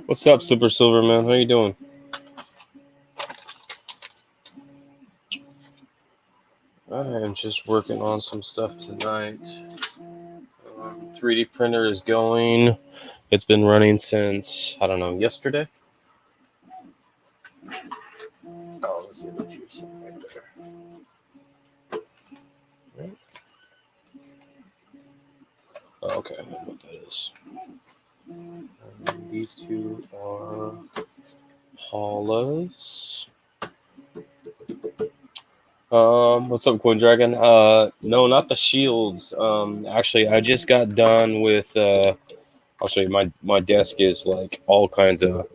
What's up, Super Silver Man? How you doing? I am just working on some stuff tonight. 3D printer is going. It's been running since, I don't know, yesterday. Oh, let's see what you're saying right there. Right. Oh, okay, I know what that is. These two are Paula's. What's up, Coin Dragon? No, not the shields. Actually, I just got done with. I'll show you. My desk is like all kinds of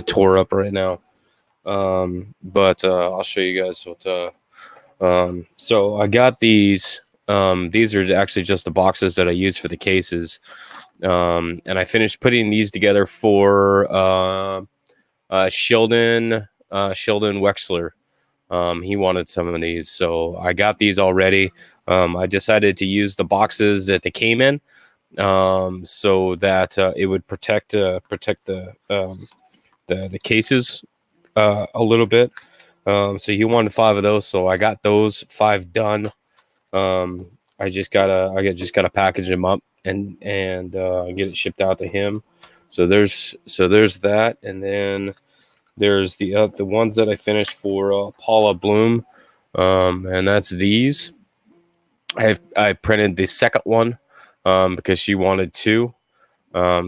tore up right now. But I'll show you guys what. So I got these. These are actually just the boxes that I use for the cases. And I finished putting these together for Sheldon Wexler. He wanted some of these, so I got these already. I decided to use the boxes that they came in, so that it would protect the cases a little bit. So he wanted 5 of those, so I got those 5 done. I just gotta package them up and get it shipped out to him. So there's that, and then there's the ones that I finished for Paula Bloom, and that's these. I printed the second one because she wanted 2.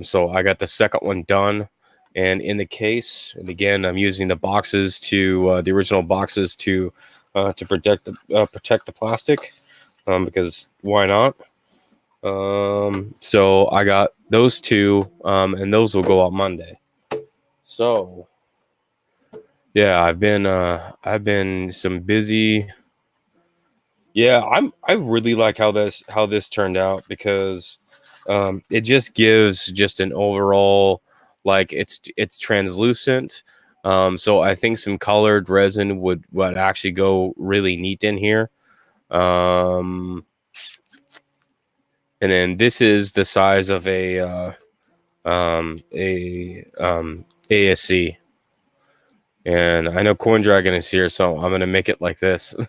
So I got the second one done and in the case. And again, I'm using the boxes the original boxes to protect the plastic, because why not? So I got those 2, and those will go out Monday. So yeah, I've been some busy. Yeah, I really like how this turned out because it just gives just an overall, like, it's translucent. So I think some colored resin would actually go really neat in here. Um, and then this is the size of ASC. And I know Corn Dragon is here, so I'm gonna make it like this. So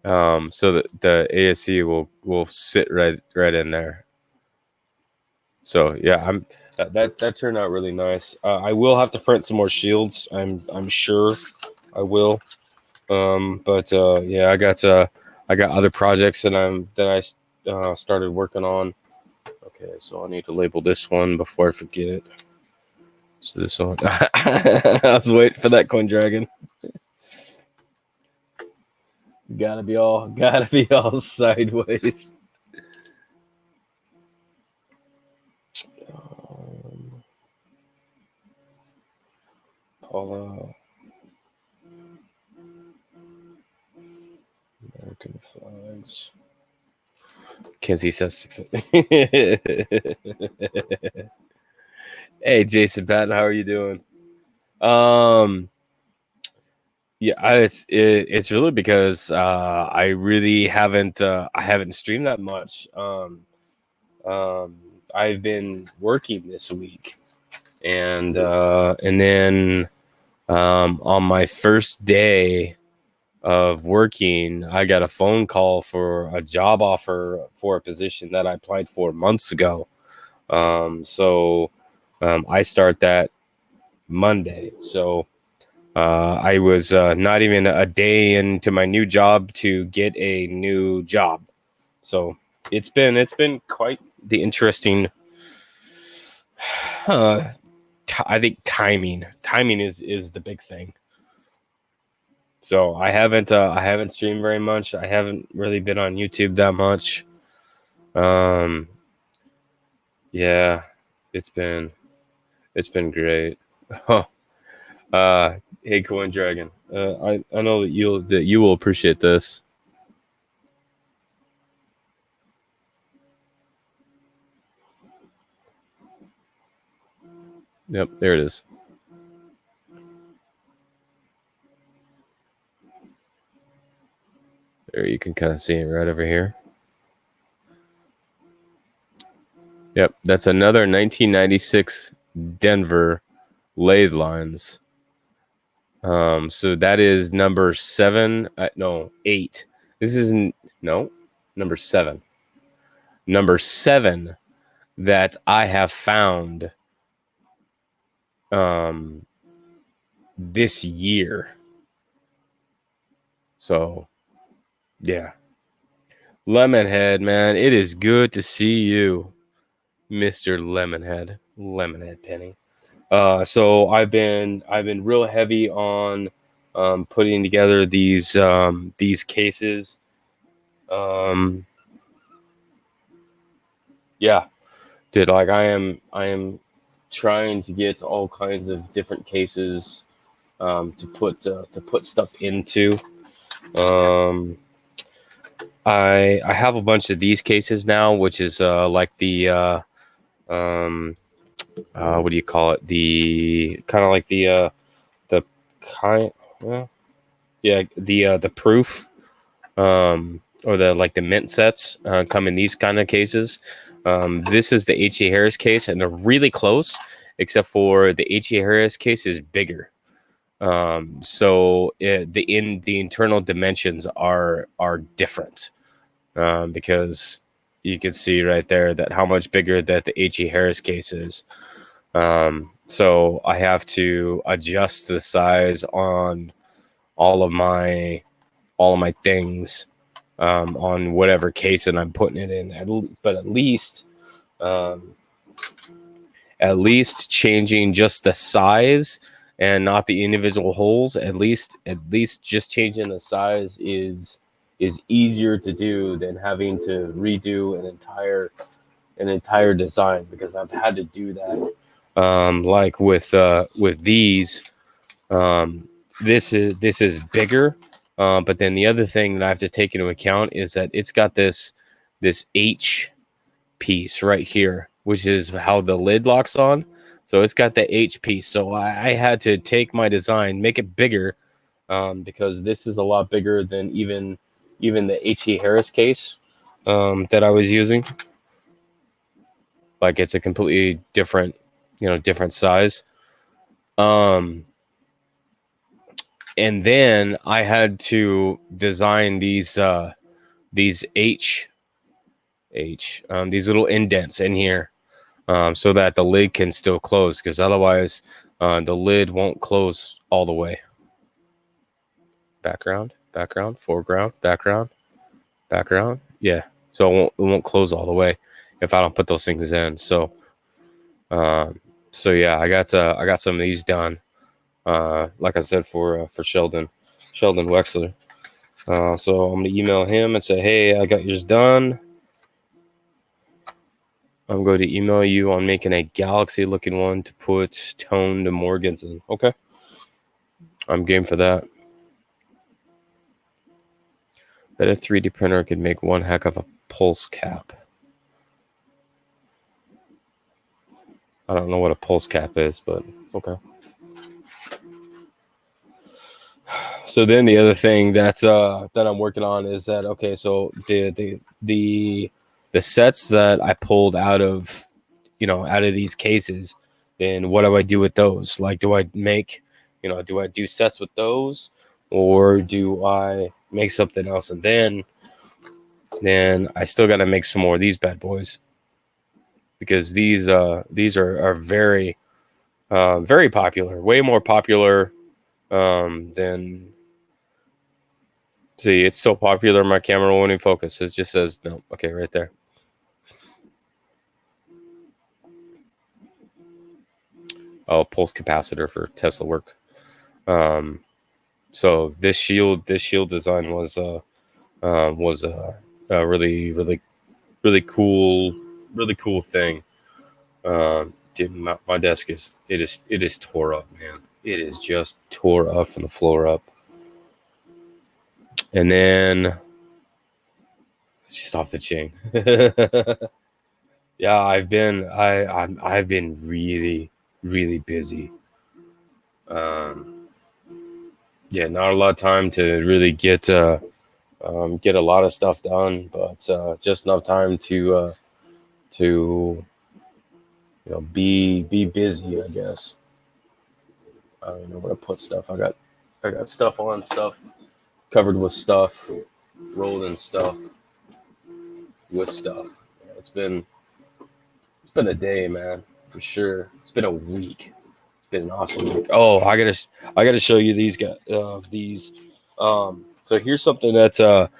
that the ASC will sit right in there. So yeah, that turned out really nice. I will have to print some more shields. I'm sure I will. But yeah, I got other projects that I started working on. Okay, so I need to label this one before I forget. So this one, I was waiting for that Coin Dragon. Gotta be all sideways. Um, Paula, American flags. Kenzie says, "Hey, Jason Patton, how are you doing?" Um, yeah, it's really because I really haven't streamed that much. Um, I've been working this week, and then on my first day of working, I got a phone call for a job offer for a position that I applied for months ago. So I start that Monday. So I was not even a day into my new job to get a new job. So it's been quite the interesting. Uh, I think timing is the big thing. So I haven't streamed very much. I haven't really been on YouTube that much. Um, yeah, it's been it's been great. Hey, Coin Dragon. I know that you will appreciate this. Yep, there it is. There you can kind of see it right over here. Yep, that's another 1996 Denver lathe lines. So that is number 7. No, 8. This isn't no number 7. Number 7 that I have found this year. So yeah, Lemonhead, man, it is good to see you, Mr. Lemonhead Penny. So I've been real heavy on putting together these cases. Yeah, dude, like I am trying to get all kinds of different cases to put stuff into. Um, I have a bunch of these cases now, which is like the um, what do you call it? The kind of like the kind, well, yeah, the proof or the like the mint sets come in these kind of cases. This is the H.E. Harris case, and they're really close, except for the H.E. Harris case is bigger. So the internal dimensions are different because you can see right there that how much bigger that the H.E. Harris case is. So I have to adjust the size on all of my things on whatever case that I'm putting it in. But um, at least changing just the size and not the individual holes. At least just changing the size is easier to do than having to redo an entire design, because I've had to do that. Like with these, this is bigger. But then the other thing that I have to take into account is that it's got this H piece right here, which is how the lid locks on. So it's got the H piece. So I had to take my design, make it bigger, because this is a lot bigger than even the H.E. Harris case that I was using. Like it's a completely different, different size. Um, and then I had to design these these little indents in here, so that the lid can still close, because otherwise the lid won't close all the way. Background, foreground, background. Yeah, so it won't close all the way if I don't put those things in. So yeah, I got some of these done. Like I said, for Sheldon Wexler. So I'm gonna email him and say, hey, I got yours done. I'm going to email you on making a galaxy looking one to put Tone to Morgan's in. Okay. I'm game for that. Bet a 3D printer could make one heck of a pulse cap. I don't know what a pulse cap is, but okay. So then the other thing that I'm working on is that, okay, so the sets that I pulled out of these cases, then what do I do with those? Like, do I make, do I do sets with those, or do I make something else? And then I still got to make some more of these bad boys, because these are very very popular, way more popular than. See, it's still popular. My camera won't even focus. It just says no. Okay, right there. Oh, pulse capacitor for Tesla work. So this shield design was a really cool thing. Dude, my desk is tore up, man. It is just tore up from the floor up. And then it's just off the chain. Yeah, I've been really busy. Yeah, not a lot of time to really get a lot of stuff done, but just enough time to be busy, I guess. I don't even know where to put stuff. I got stuff on stuff, covered with stuff, rolled in stuff, with stuff. Yeah, it's been a day, man, for sure. It's been a week. It's been an awesome week. Oh, I gotta show you these guys. These. So here's something that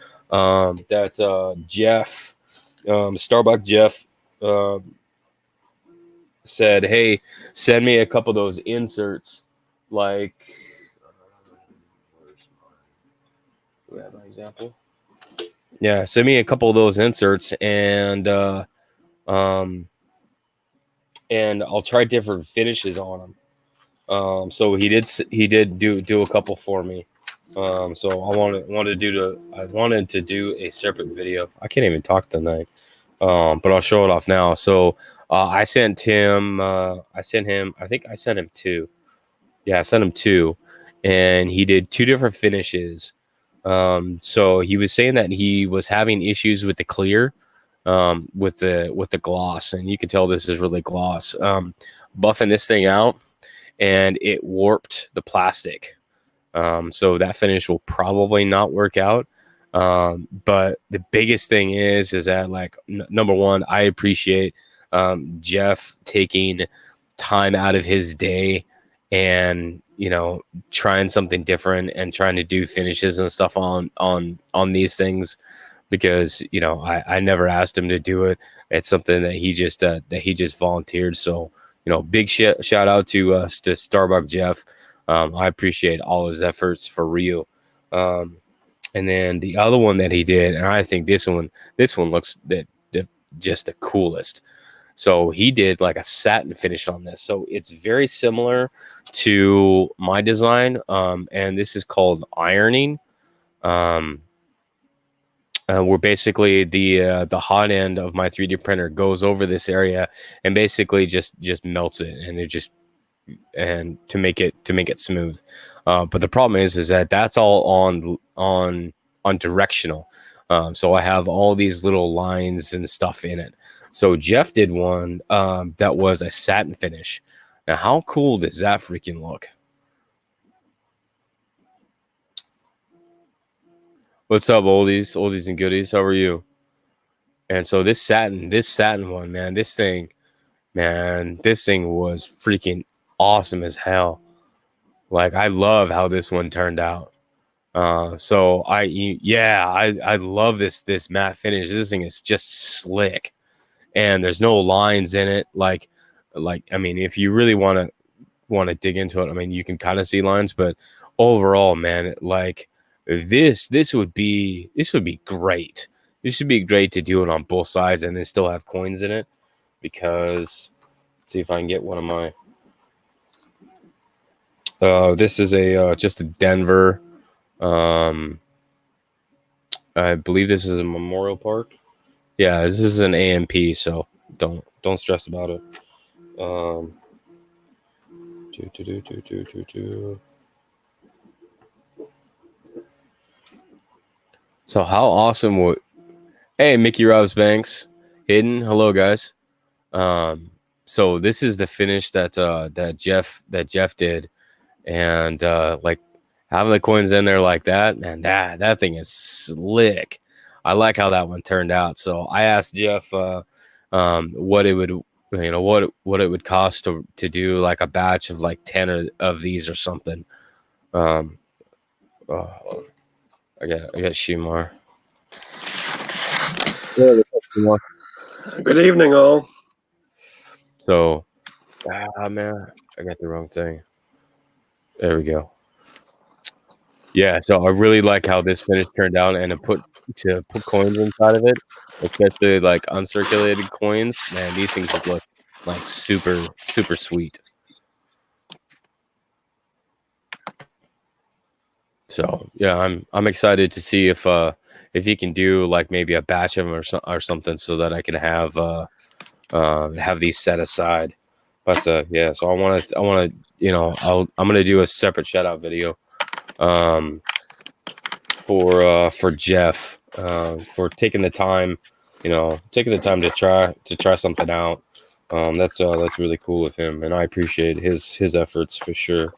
Jeff, Starbuck Jeff, um, said, "Hey, send me a couple of those inserts, like." Where's mine? Do we have an example? Yeah, send me a couple of those inserts, um, and I'll try different finishes on them. So he did do a couple for me. So I wanted to do a separate video. I can't even talk tonight. But I'll show it off now. So I sent him. I think I sent him two. Yeah, I sent him two, and he did two different finishes. So he was saying that he was having issues with the clear, with the gloss, and you can tell this is really gloss. Buffing this thing out, and it warped the plastic. So that finish will probably not work out. But the biggest thing is that, like, number one, I appreciate Jeff taking time out of his day and trying something different and trying to do finishes and stuff on these things, because I never asked him to do it. It's something that he just volunteered. So big shout out to Starbuck Jeff. I appreciate all his efforts for real. And then the other one that he did, and I think this one looks just the coolest. So he did like a satin finish on this. So it's very similar to my design. And this is called ironing. Where basically the hot end of my 3D printer goes over this area and basically just melts it, and to make it smooth. But the problem is that that's all on directional. So I have all these little lines and stuff in it. So Jeff did one that was a satin finish. Now, how cool does that freaking look? What's up, oldies and goodies? How are you? And so this satin one, man, this thing was freaking awesome as hell. Like, I love how this one turned out. So I love this matte finish. This thing is just slick, and there's no lines in it. Like I mean, if you really want to dig into it, I mean, you can kind of see lines, but overall, man, like this would be great. This should be great to do it on both sides and then still have coins in it. Because, let's see if I can get one of my. This is just a Denver. I believe this is a Memorial Park. Yeah, this is an AMP, so don't stress about it. So how awesome would? Hey, Mickey Robs Banks, Hidden. Hello, guys. So this is the finish that Jeff did, and like having the coins in there like that, man, that thing is slick. I like how that one turned out. So I asked Jeff what it would what it would cost to do like a batch of like 10 of these or something. I got Shimar. Good evening, all. So, man, I got the wrong thing. There we go. Yeah, so I really like how this finish turned out, and to put coins inside of it, especially like uncirculated coins. Man, these things just look like super sweet. So yeah, I'm excited to see if you can do like maybe a batch of them or something, so that I can have these set aside. But yeah, so I want to I'm gonna do a separate shout out video for Jeff for taking the time to try something out. That's really cool of him, and I appreciate his efforts for sure.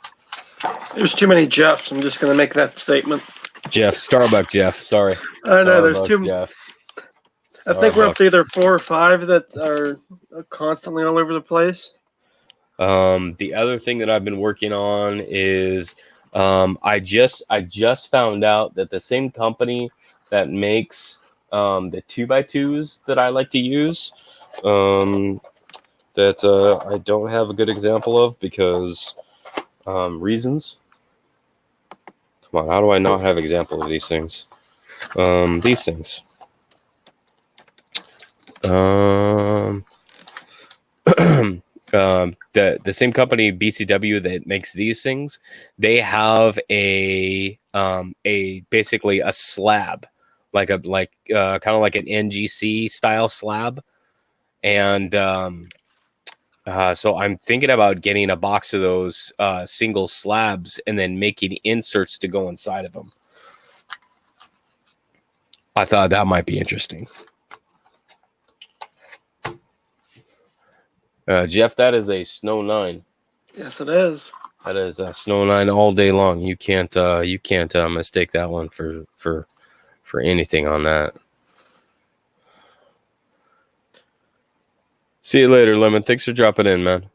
There's too many Jeffs. I'm just going to make that statement. Jeff, Starbuck Jeff. Sorry. I know there's too. Jeff. I think we're up to either 4 or 5 that are constantly all over the place. The other thing that I've been working on is I just found out that the same company that makes the 2x2s that I like to use, that I don't have a good example of because reasons. Come on, how do I not have example of these things? These things. The same company BCW that makes these things, they have a basically a slab, like kind of like an NGC style slab, and so I'm thinking about getting a box of those single slabs and then making inserts to go inside of them. I thought that might be interesting. Jeff, that is a Snow 9. Yes, it is. That is a Snow 9 all day long. You can't mistake that one for anything on that. See you later, Lemon. Thanks for dropping in, man.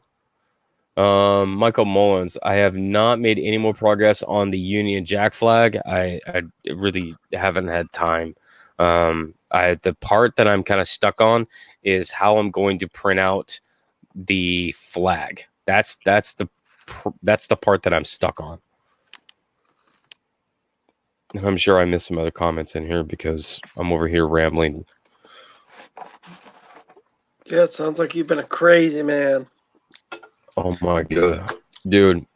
Michael Mullins, I have not made any more progress on the Union Jack flag. I really haven't had time. The part that I'm kind of stuck on is how I'm going to print out the flag. That's the part that I'm stuck on. I'm sure I missed some other comments in here because I'm over here rambling. Yeah, it sounds like you've been a crazy man. Oh my god, dude.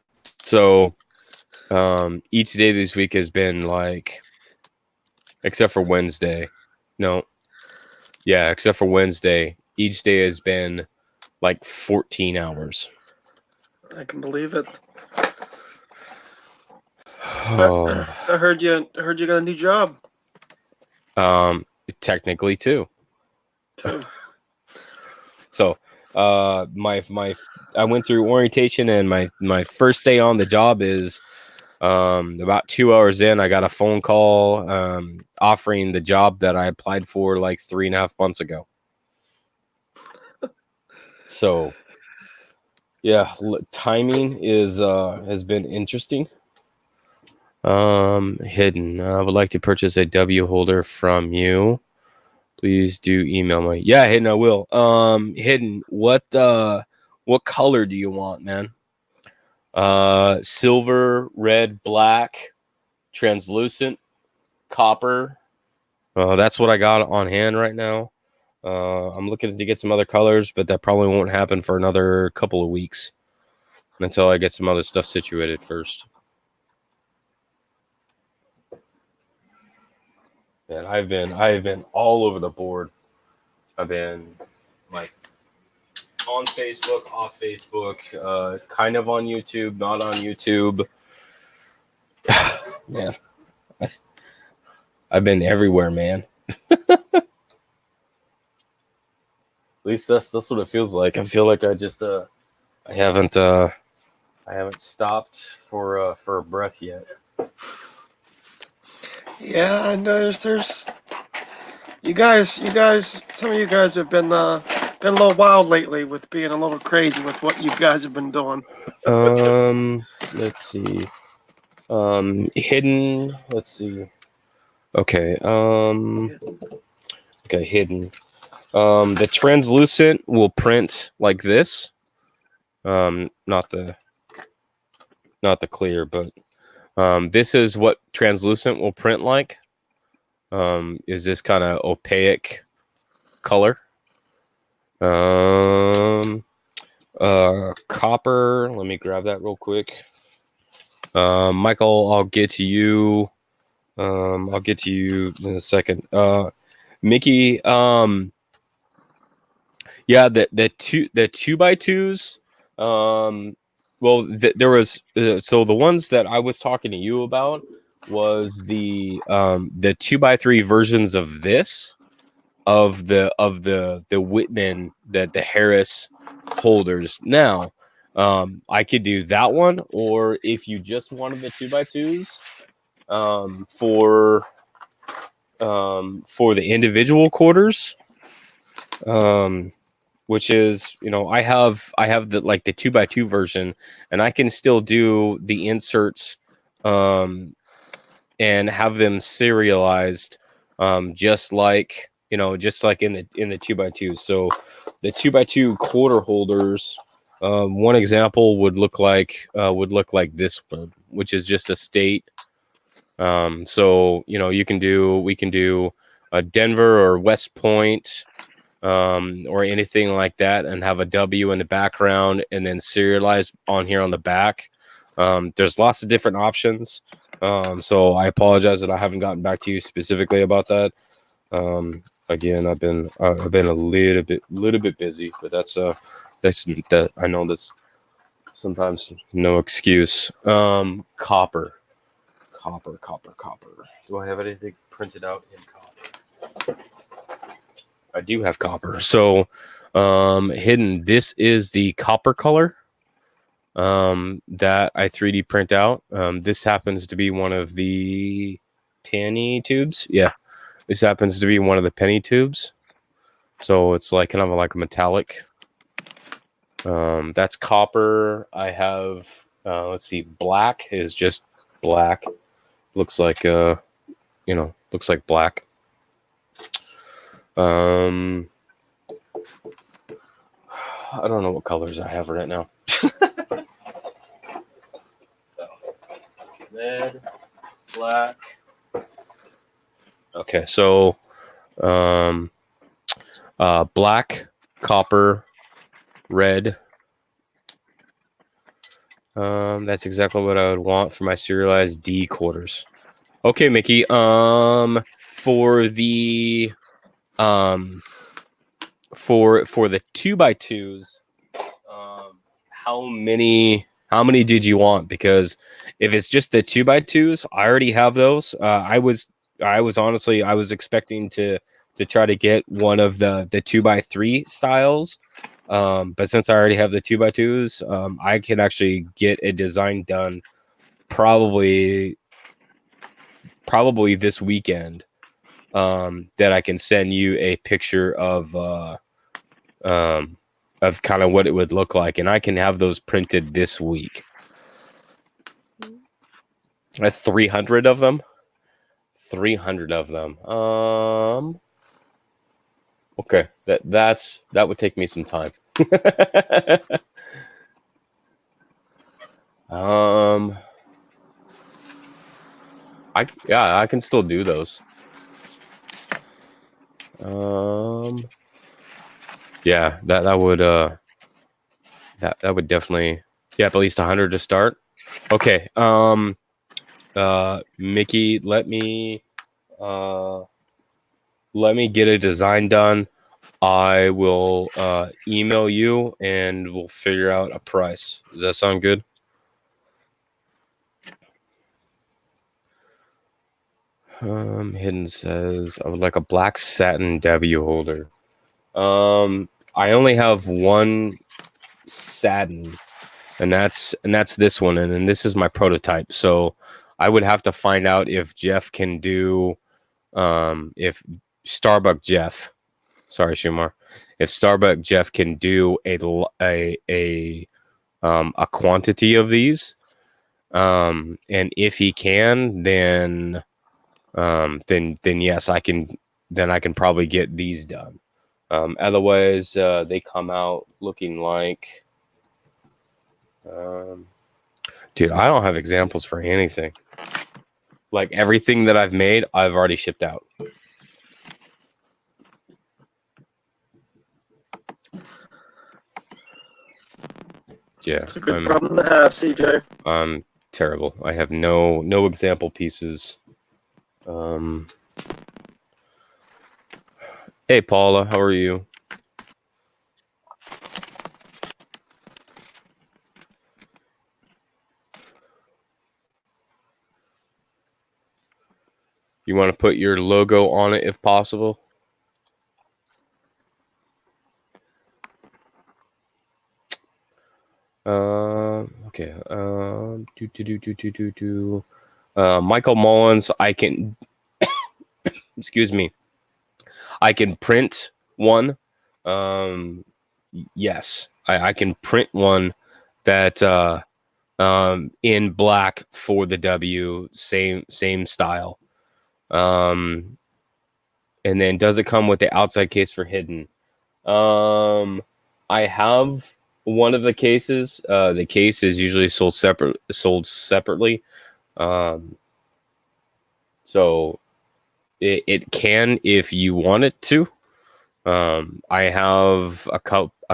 So each day this week has been like, except for Wednesday. No. Yeah, except for Wednesday. Each day has been like 14 hours. I can believe it. Oh. I heard you got a new job. Technically too. So I went through orientation, and my first day on the job is about 2 hours in, I got a phone call offering the job that I applied for like 3.5 months ago. So yeah, timing is has been interesting. Hidden, I would like to purchase a W holder from you. Please do email me. Yeah, Hidden, I will. Hidden, what color do you want, man? Silver, red, black, translucent, copper. That's what I got on hand right now. I'm looking to get some other colors, but that probably won't happen for another couple of weeks until I get some other stuff situated first. And I've been all over the board. I've been like on Facebook, off Facebook, kind of on YouTube, not on YouTube. Man, I've been everywhere, man. At least that's what it feels like. I feel like I just I haven't stopped for a breath yet. Yeah, I noticed there's you guys. Some of you guys have been a little wild lately with being a little crazy with what you guys have been doing. Let's see. Hidden. Let's see. Okay. Okay, hidden. The translucent will print like this. Not the clear, but this is what translucent will print like. Is this kind of opaque color? Copper. Let me grab that real quick. Michael, I'll get to you. I'll get to you in a second. Mickey. Yeah, the 2x2s. Well, there was so the ones that I was talking to you about was the 2x3 versions of this, of the Whitman, the Harris holders. Now, I could do that one, or if you just wanted the 2x2s for the individual quarters, which is, I have the like the 2x2 version, and I can still do the inserts and have them serialized, just like in the 2x2. So the 2x2 quarter holders, one example would look like this one, which is just a state. So we can do a Denver or West Point, or anything like that, and have a W in the background and then serialized on here on the back. There's lots of different options. So I apologize that I haven't gotten back to you specifically about that. Again, I've been a little bit busy, but that's that I know that's sometimes no excuse. Copper. Do I have anything printed out in copper? I do have copper. So, hidden. This is the copper color that I 3D print out. This happens to be one of the penny tubes. Yeah, this happens to be one of the penny tubes. So it's like kind of like a metallic. That's copper. I have, let's see, black is just black. Looks like looks like black. I don't know what colors I have right now. Red, black. Okay, so black, copper, red. That's exactly what I would want for my serialized D quarters. Okay, Mickey. For the for the 2x2s, how many did you want? Because if it's just the 2x2s, I already have those. I was honestly, I was expecting to try to get one of the 2x3 styles. But since I already have the 2x2s, I can actually get a design done probably this weekend, that I can send you a picture of kind of what it would look like, and I can have those printed this week. 300 of them. 300 of them. Okay, that would take me some time. I can still do those. Yeah, that would definitely, at least 100 to start. Okay. Mickey, let me get a design done. I will email you and we'll figure out a price. Does that sound good? Hidden says I would like a black satin W holder. I only have one satin, and that's this one, and then this is my prototype. So I would have to find out if Jeff can do, if Starbuck Jeff, sorry Shumar, if Starbuck Jeff can do a quantity of these, and if he can, then yes, I can. Then I can probably get these done. Otherwise, they come out looking like. Dude, I don't have examples for anything. Like everything that I've made, I've already shipped out. Yeah, It's a good problem to have, CJ. I'm terrible. I have no example pieces. Hey Paula, how are you? You want to put your logo on it if possible? Okay. Michael Mullins, I can excuse me. I can print one. Yes, I can print one that in black for the W, same style. And then does it come with the outside case for hidden? I have one of the cases. The case is usually sold separately. So it can if you want it to. I have a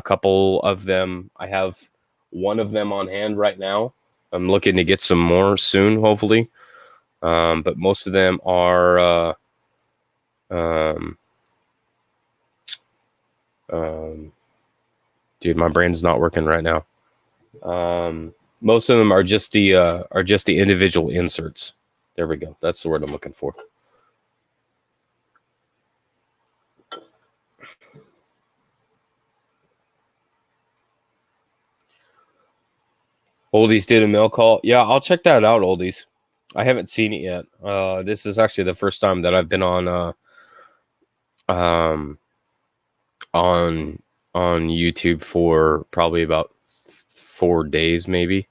couple of them. I have one of them on hand right now. I'm looking to get some more soon, hopefully. But most of them are dude, my brain's not working right now. Most of them are just the individual inserts. There we go. That's the word I'm looking for. Oldies did a mail call. Yeah, I'll check that out, Oldies. I haven't seen it yet. This is actually the first time that I've been on YouTube for probably about 4 days, maybe.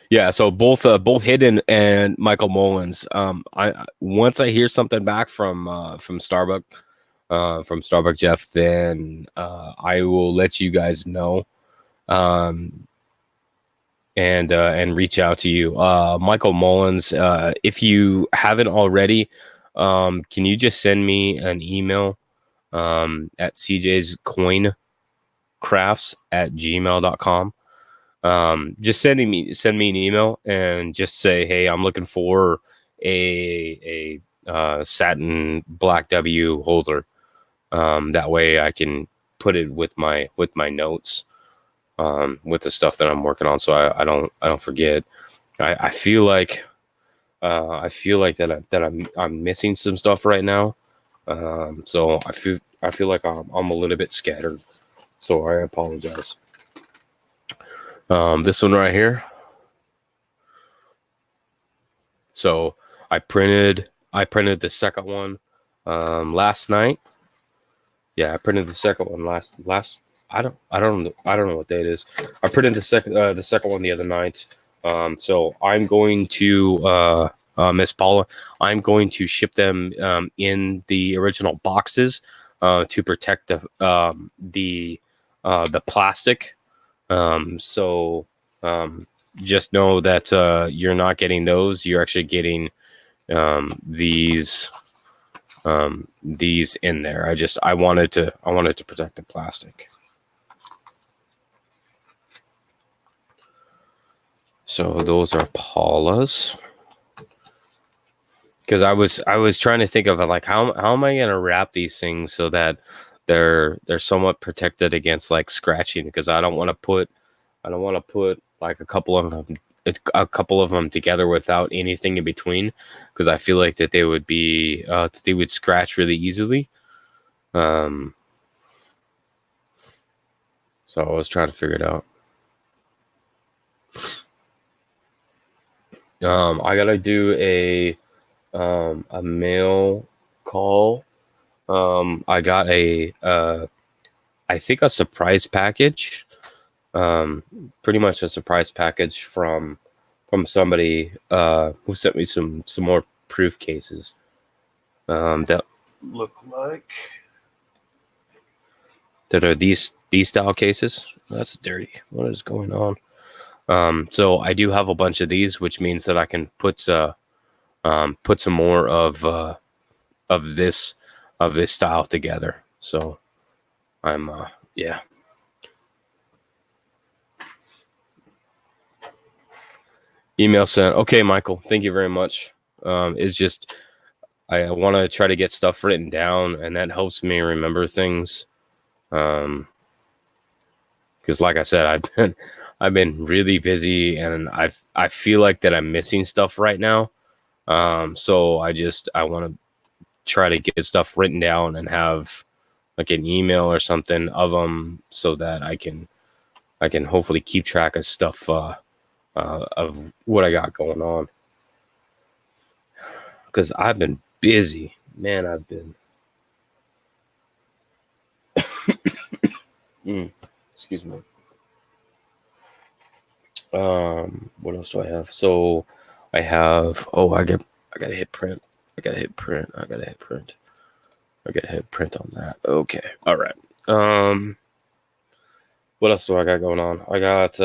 Yeah, so both Hidden and Michael Mullins. I once I hear something back from Starbuck Jeff, then I will let you guys know, and reach out to you, Michael Mullins. If you haven't already, can you just send me an email at cjscoincrafts@gmail.com. Just send me an email and just say, hey, I'm looking for a satin black W holder. That way I can put it with my notes, with the stuff that I'm working on, so I don't forget. I feel like that I'm missing some stuff right now. So I feel like I'm a little bit scattered. So I apologize. This one right here. So I printed the second one last night. Yeah, I printed the second one last I don't know what day it is. I printed the second one the other night. So I'm going to Miss Paula, I'm going to ship them in the original boxes to protect the plastic. So just know that you're not getting those. You're actually getting these in there. I wanted to protect the plastic. So those are Paula's. Because I was trying to think of like how am I gonna wrap these things so that they're somewhat protected against like scratching, because I don't want to put like a couple of them together without anything in between, because I feel like that they would be they would scratch really easily. So I was trying to figure it out. I gotta do a mail call. I got I think a surprise package. Pretty much a surprise package from somebody who sent me some more proof cases that look like that are these style cases. That's dirty. What is going on? So I do have a bunch of these, which means that I can put some more of this style together. So I'm yeah. Email sent. Okay, Michael, thank you very much. It's just I want to try to get stuff written down, and that helps me remember things. Because like I said, I've been really busy, and I feel like that I'm missing stuff right now. So I want to try to get stuff written down and have like an email or something of them so that I can hopefully keep track of stuff of what I got going on. Because I've been busy, man. I've been. Excuse me. What else do I have? So I have. Oh, I gotta hit print. I gotta hit print on that. Okay. All right. What else do I got going on? I got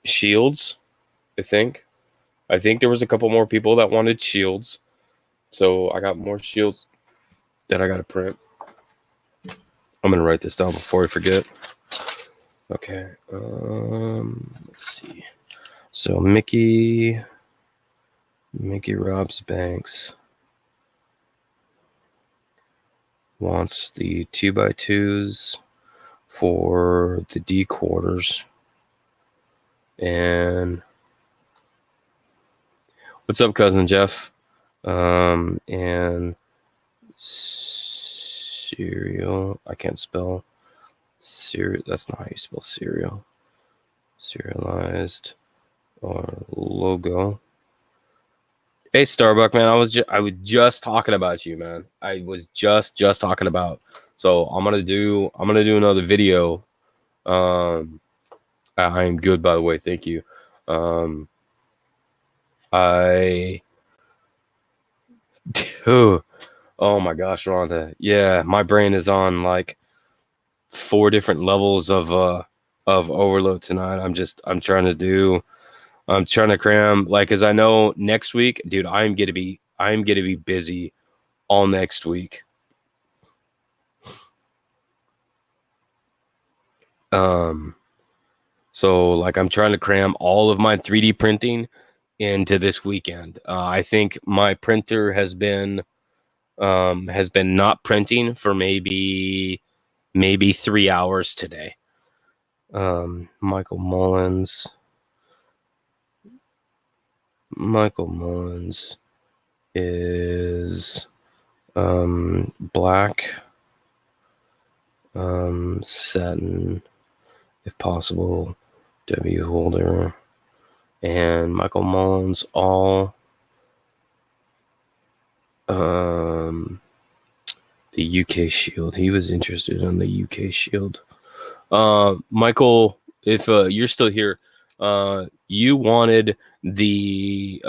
shields. I think there was a couple more people that wanted shields, so I got more shields that I got to print. I'm gonna write this down before I forget. Okay. Let's see. So Mickey Robs Banks wants the 2x2s for the D quarters. And what's up, cousin Jeff? And cereal. I can't spell cereal. That's not how you spell cereal. Serialized or logo. Hey, Starbuck, man. I was just talking about you, man. I was just talking about. So I'm gonna do another video. I am good, by the way. Thank you. Dude, oh my gosh, Rhonda. Yeah, my brain is on like 4 different levels of overload tonight. I'm trying to cram, like, as I know next week, dude, I'm gonna be busy all next week. So like I'm trying to cram all of my 3D printing into this weekend. I think my printer has been not printing for maybe 3 hours today. Michael Mullins is black satin, if possible, W holder, and Michael Mullins all the UK shield. He was interested in the UK shield. Michael, if you're still here, you wanted the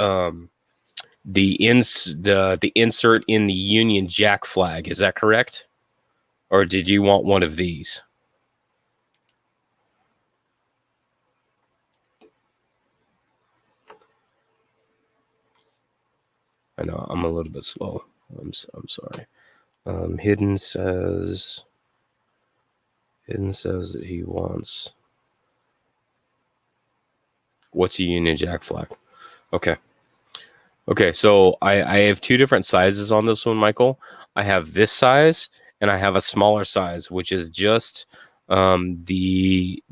insert in the Union Jack flag. Is that correct? Or did you want one of these? I know I'm a little bit slow. I'm sorry. Hidden says that he wants. What's a Union Jack flag? Okay. So I have 2 different sizes on this one, Michael. I have this size and I have a smaller size, which is just the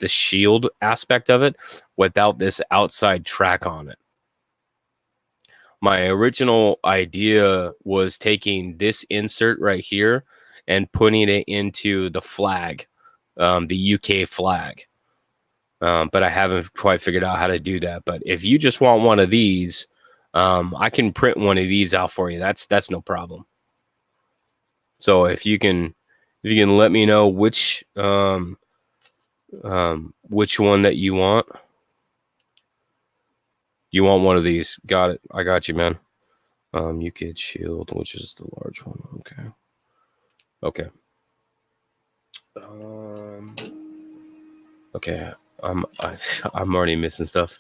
shield aspect of it without this outside track on it. My original idea was taking this insert right here and putting it into the flag, the UK flag. But I haven't quite figured out how to do that. But if you just want one of these, I can print one of these out for you. That's no problem. So if you can let me know which one that you want. You want one of these? Got it. I got you, man. UK shield, which is the large one. Okay. Okay. I'm already missing stuff.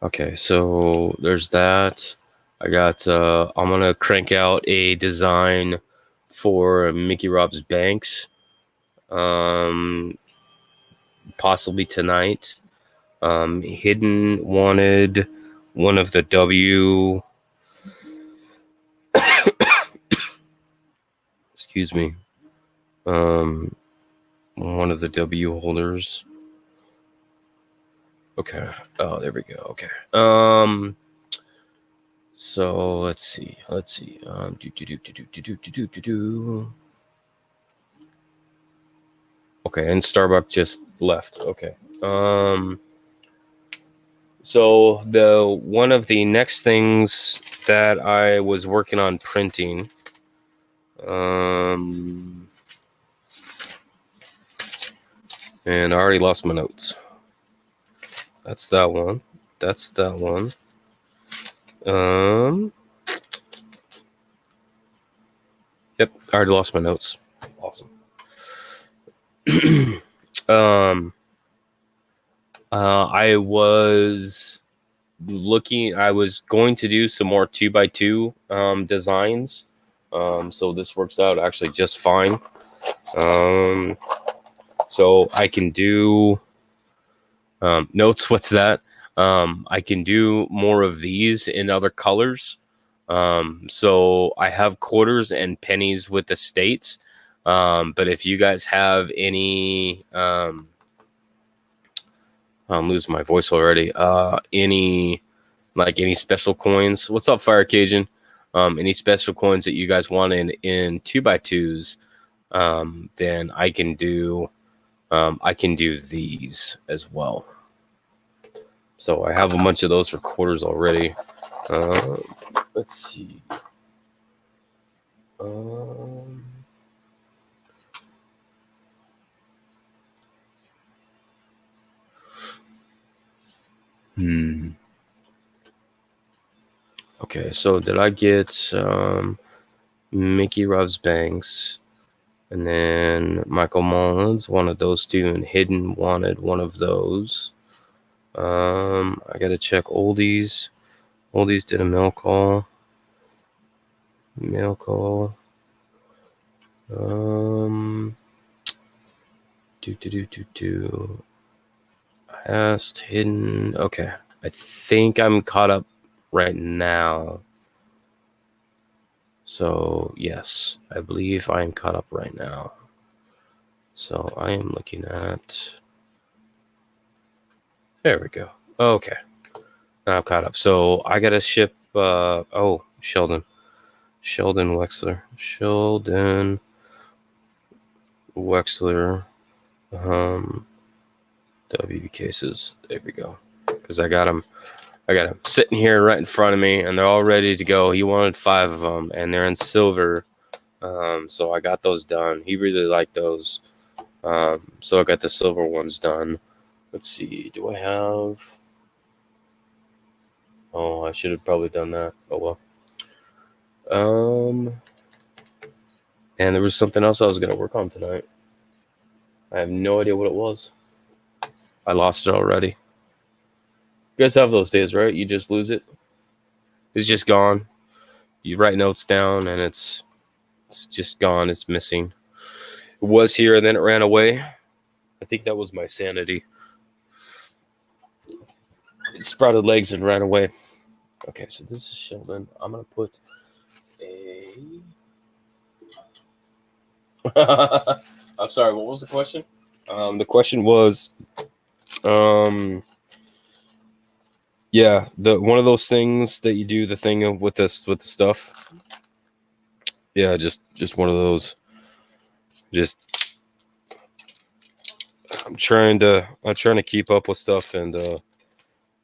Okay, so there's that. I got I'm gonna crank out a design for Mickey Robs Banks. Possibly tonight. Hidden wanted one of the W. Excuse me. One of the W holders. Okay. Oh, there we go. Okay. So let's see. Okay, and Starbuck just left. Okay. So the one of the next things that I was working on printing, and I already lost my notes. That's that one. That's that one. Yep, I already lost my notes. Awesome. I was going to do some more 2x2 designs. So this works out actually just fine. So I can do notes. What's that? I can do more of these in other colors. So I have quarters and pennies with the states. But if you guys have any, I'm losing my voice already. Any special coins? What's up, Fire Cajun? Any special coins that you guys want in 2x2s? Then I can do these as well. So I have a bunch of those for quarters already. Let's see. Okay, so did I get Mickey Rouse Banks, and then Michael Mullins, one of those two, and Hidden wanted one of those. I gotta check oldies. Oldies did a mail call. Past Hidden. Okay, I think I'm caught up right now. So yes, I believe I am caught up right now. So I am looking at. There we go. Okay, now I'm caught up. So I gotta ship. Sheldon Wexler. WB cases. There we go. Because I got them sitting here right in front of me, and they're all ready to go. He wanted 5 of them, and they're in silver. So I got those done. He really liked those. So I got the silver ones done. Let's see. Do I have? Oh, I should have probably done that. Oh well. And there was something else I was gonna work on tonight. I have no idea what it was. I lost it already. You guys have those days, right? You just lose it. It's just gone. You write notes down, and it's just gone. It's missing. It was here, and then it ran away. I think that was my sanity. It sprouted legs and ran away. Okay, so this is Sheldon. I'm gonna put a. I'm sorry. What was the question? The question was, yeah, the one of those things that you do the thing with the stuff. Yeah, just one of those. Just I'm trying to keep up with stuff, and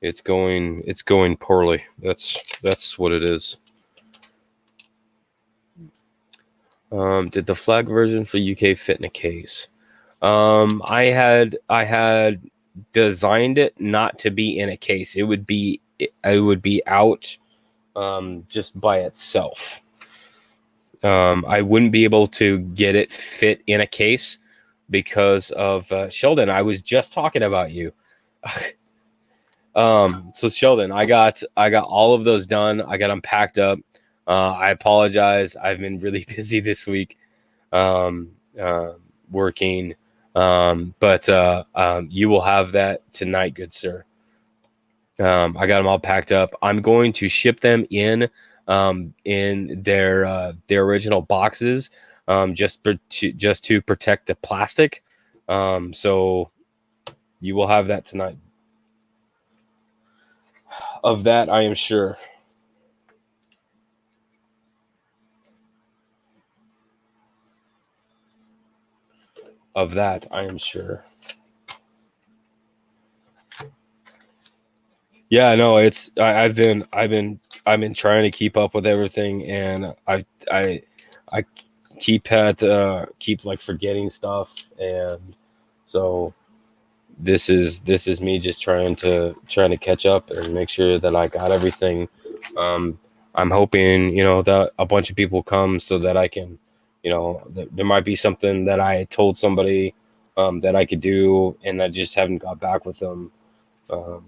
it's going poorly. That's what it is. Did the flag version for UK fit in a case? I had designed it not to be in a case. It would be out just by itself. I wouldn't be able to get it fit in a case because of Sheldon. I was just talking about you. So Sheldon, I got all of those done. I got them packed up. I apologize. I've been really busy this week, working. But you will have that tonight, good sir. I got them all packed up. I'm going to ship them in their original boxes, just to protect the plastic. So you will have that tonight. Of that, I am sure. Of that, I am sure. Yeah, no, I've been trying to keep up with everything, and I keep like forgetting stuff, and so this is me just trying to catch up and make sure that I got everything. I'm hoping that a bunch of people come so that I can, there might be something that I told somebody that I could do, and I just haven't got back with them. Um,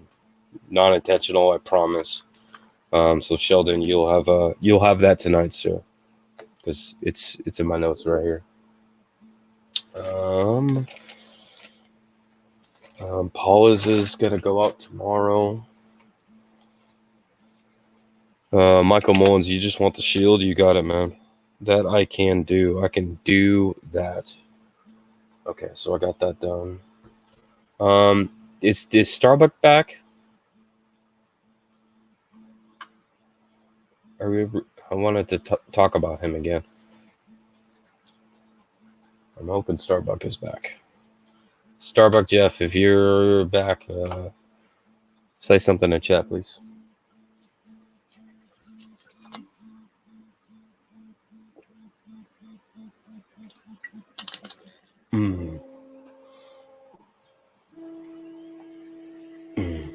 Non-intentional, I promise. So Sheldon, you'll have that tonight, sir, because it's in my notes right here. Um, Paul is gonna go out tomorrow. Michael Mullins, you just want the shield? You got it, man. That I can do. I can do that. Okay, so I got that done. Is Starbuck back? I wanted to talk about him again. I'm hoping Starbuck is back. Starbuck Jeff, if you're back, say something in chat, please. Mm. Mm.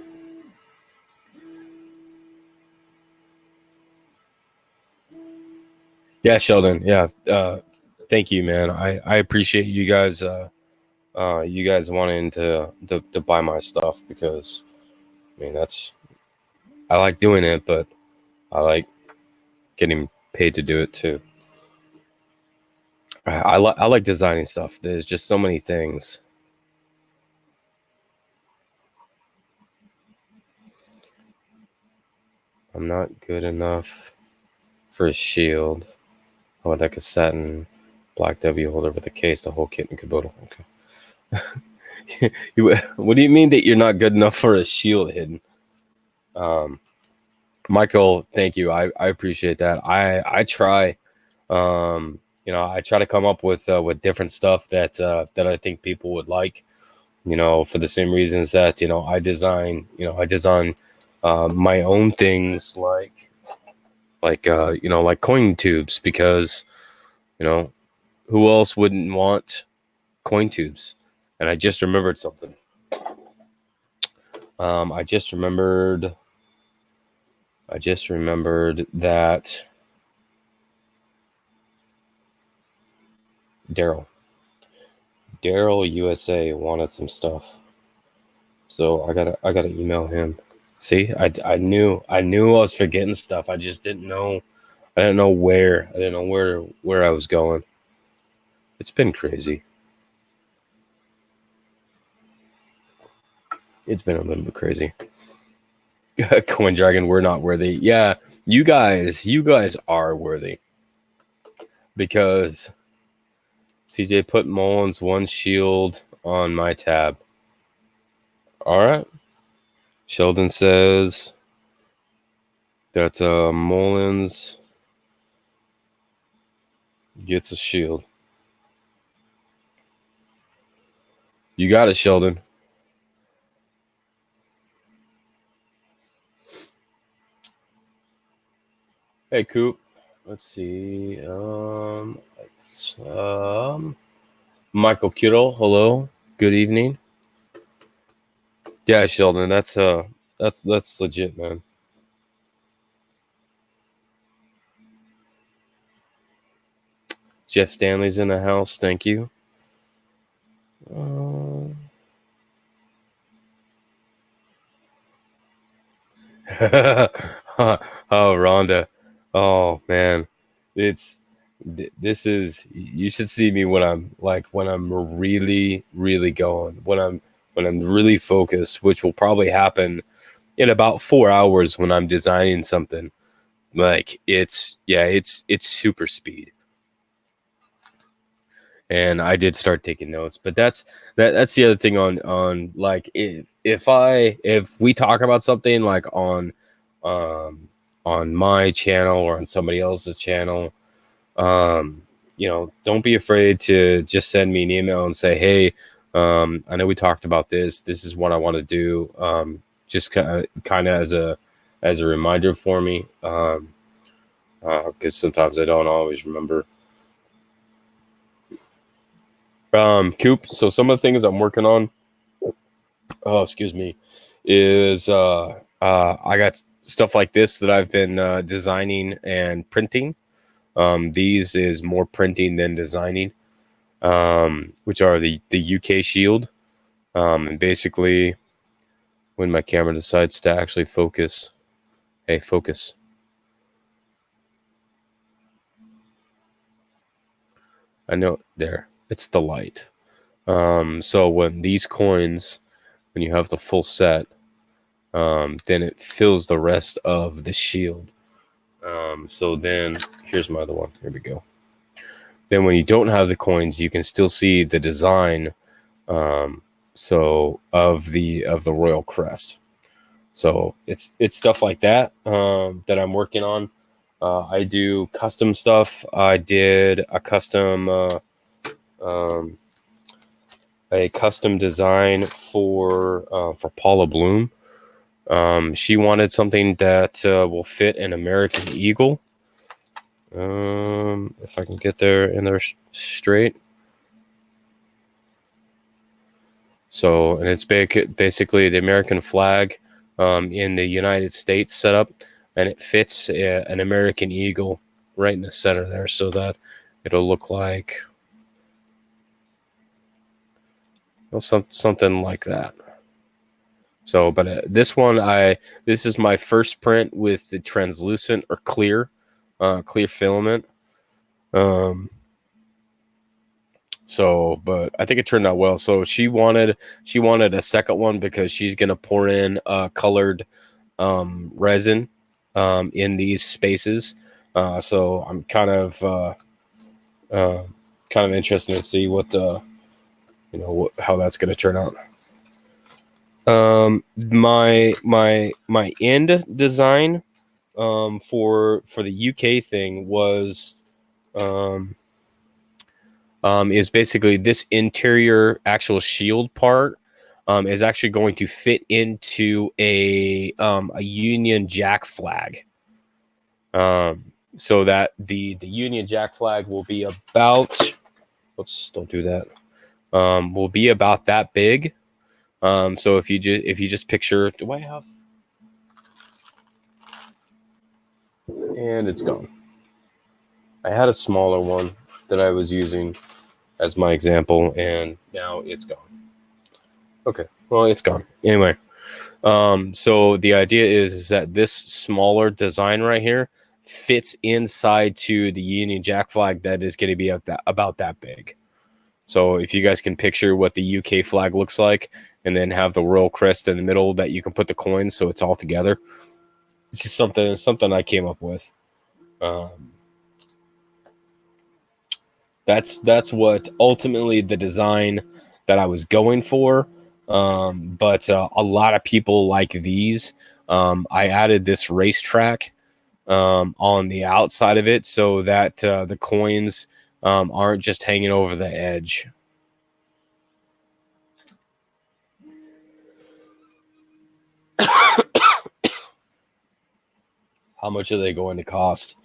Yeah, Sheldon. Yeah. Thank you, man. I appreciate you guys. You guys wanting to buy my stuff, because I mean I like doing it, but I like getting paid to do it too. I like designing stuff. There's just so many things. I'm not good enough for a shield. I would like a satin black W holder with a case, the whole kit and caboodle. Okay. What do you mean that you're not good enough for a shield hidden? Michael, thank you. I appreciate that. I try. I try to come up with different stuff that I think people would like. For the same reasons that I design. I design my own things like coin tubes, because who else wouldn't want coin tubes? And I just remembered something. I just remembered that Daryl USA wanted some stuff, so I gotta email him. See, I knew I was forgetting stuff. I just didn't know. I didn't know where. I didn't know where I was going. It's been crazy. It's been a little bit crazy. Coin Dragon, we're not worthy. Yeah, you guys are worthy, because CJ put Mullins one shield on my tab. All right. Sheldon says that Mullins gets a shield. You got it, Sheldon. Hey, Coop. Let's see. It's Michael Kittle. Hello. Good evening. Yeah, Sheldon. That's legit, man. Jeff Stanley's in the house. Thank you. Oh, Rhonda. Oh man, this is. You should see me when I'm really really going, when I'm really focused, which will probably happen in about 4 hours when I'm designing something. Like it's super speed. And I did start taking notes, but that's the other thing on like if we talk about something like on on my channel or on somebody else's channel, don't be afraid to just send me an email and say, hey, I know we talked about this. This is what I want to do. Just kind of as a reminder for me, because sometimes I don't always remember. Coop. So some of the things I'm working on, excuse me, is I got stuff like this that I've been designing and printing. These is more printing than designing, which are the UK shield. And basically, when my camera decides to actually focus, hey, focus. I know there, it's the light. So when these coins, when you have the full set, then it fills the rest of the shield. So then here's my other one. Here we go. Then when you don't have the coins, you can still see the design. So of the royal crest. So it's stuff like that that I'm working on. I do custom stuff. I did a custom design for Paula Bloom. She wanted something that will fit an American Eagle. If I can get there in there straight. So, and it's basically the American flag in the United States setup, and it fits an American Eagle right in the center there, so that it'll look like something like that. So, but this one, this is my first print with the translucent or clear filament. So, but I think it turned out well. So she wanted a second one because she's gonna pour in colored resin in these spaces. So I'm kind of interested to see what how that's gonna turn out. My end design for the UK thing was is basically this interior actual shield part is actually going to fit into a Union Jack flag. So that the Union Jack flag will be about, oops, don't do that. Will be about that big. So if you just picture, do I have? And it's gone. I had a smaller one that I was using as my example, and now it's gone. Okay, well, it's gone. Anyway, so the idea is that this smaller design right here fits inside to the Union Jack flag that is going to be about that big. So if you guys can picture what the UK flag looks like, and then have the royal crest in the middle that you can put the coins, so it's all together. It's just something I came up with. That's what ultimately the design that I was going for. But a lot of people like these. I added this racetrack on the outside of it so that the coins aren't just hanging over the edge. How much are they going to cost?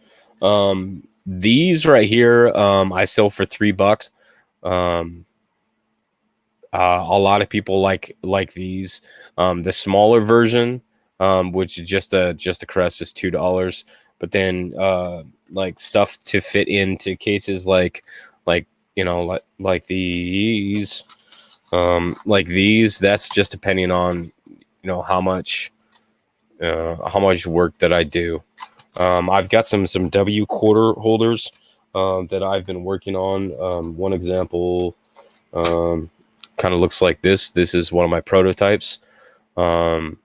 These right here, I sell for $3. A lot of people like these. The smaller version, which is just a crest, is $2. But then like stuff to fit into cases like these, like these, that's just depending on how much work that I do. I've got some W quarter holders that I've been working on. One example kind of looks like this. This is one of my prototypes, and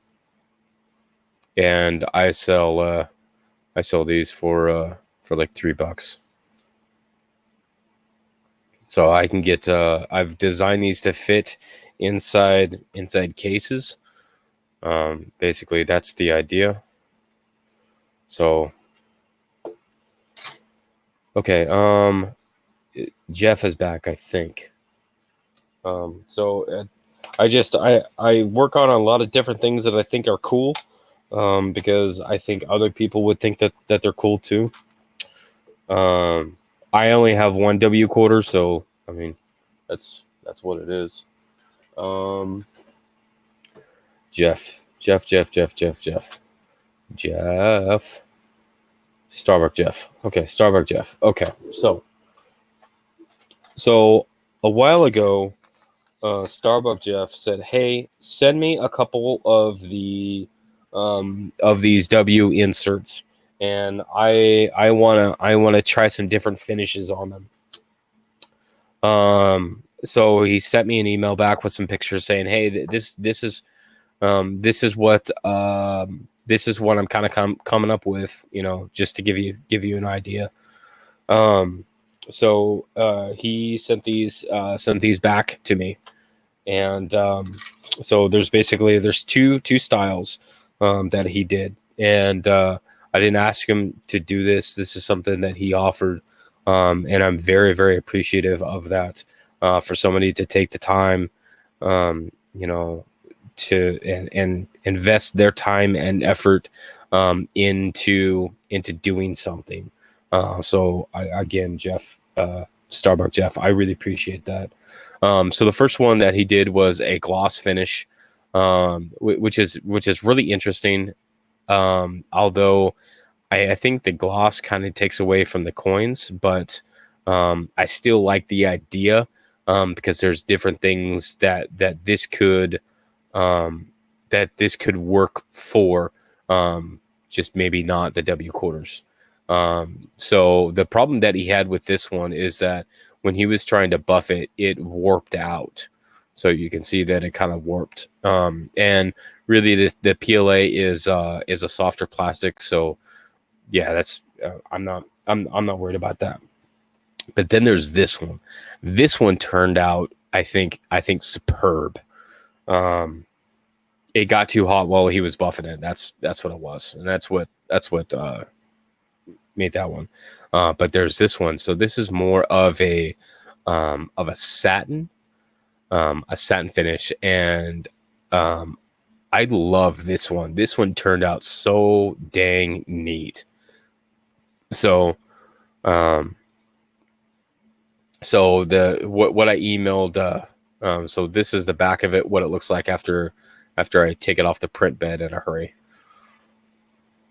I sell these for like $3. So I can get. I've designed these to fit inside cases. Basically, that's the idea. So okay, Jeff is back, I think. I work on a lot of different things that I think are cool, because I think other people would think that they're cool too. I only have one W quarter, so I mean, that's what it is. Um, Jeff. Starbuck Jeff. Okay, Starbuck Jeff. Okay, so a while ago, Starbuck Jeff said, "Hey, send me a couple of these W inserts, and I wanna try some different finishes on them." So he sent me an email back with some pictures saying, "Hey, this is what I'm kind of coming up with, just to give you an idea." He sent these back to me, and so there's two styles that he did, and I didn't ask him to do this. This is something that he offered, and I'm very, very appreciative of that, for somebody to take the time, you know, to and invest their time and effort, into doing something. Again, Jeff, Starbuck Jeff, I really appreciate that. So the first one that he did was a gloss finish, which is really interesting. Although I think the gloss kind of takes away from the coins, but I still like the idea, because there's different things um, that this could work for, just maybe not the W quarters. So the problem that he had with this one is that when he was trying to buff it, it warped out. So you can see that it kind of warped. And really, the PLA is a softer plastic. So yeah, that's I'm not worried about that. But then there's this one. This one turned out, I think superb. Um, it got too hot while he was buffing it. That's what it was, and that's what made that one. But there's this one. So this is more of a satin finish, and I love this one. This one turned out so dang neat. So um, so the what I emailed. So this is the back of it. What it looks like after I take it off the print bed in a hurry.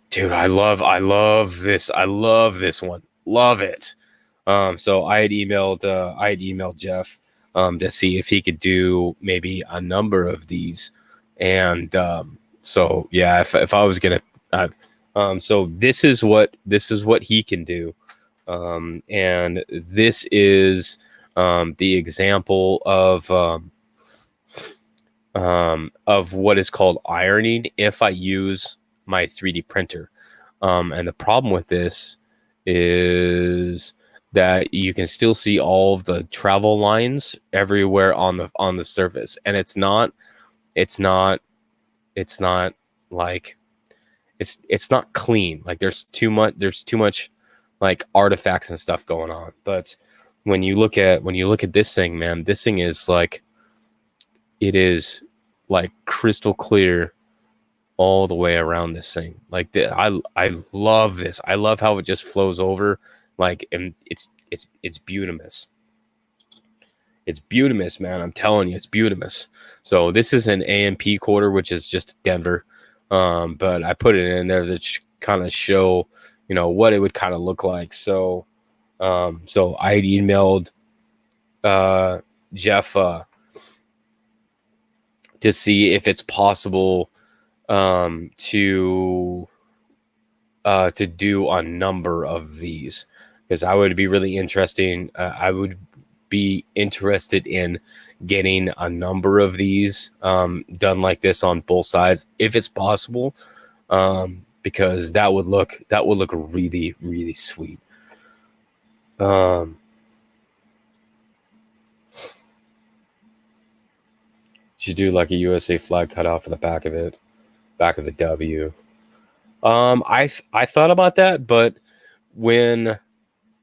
Dude, I love this. I love this one. Love it. So I had emailed Jeff, to see if he could do maybe a number of these, and so yeah, if I was gonna, so this is what he can do, and this is the example of what is called ironing if I use my 3D printer. And the problem with this is that you can still see all of the travel lines everywhere on the surface, and it's not it's not like it's not clean. Like there's too much like artifacts and stuff going on. But when you look at this thing, man, this thing is like, it is like crystal clear all the way around this thing. Like I love this. I love how it just flows over, like, and it's beautimous. It's beautimous, man. I'm telling you, it's beautimous. So this is an AMP quarter, which is just Denver. But I put it in there to kind of show, what it would kind of look like. So I had emailed Jeff, to see if it's possible, to do a number of these, because I would be really interesting. I would be interested in getting a number of these, done like this on both sides, if it's possible, because that would look really, really sweet. Should do like a USA flag cut off of the back of it, back of the W. I thought about that, but when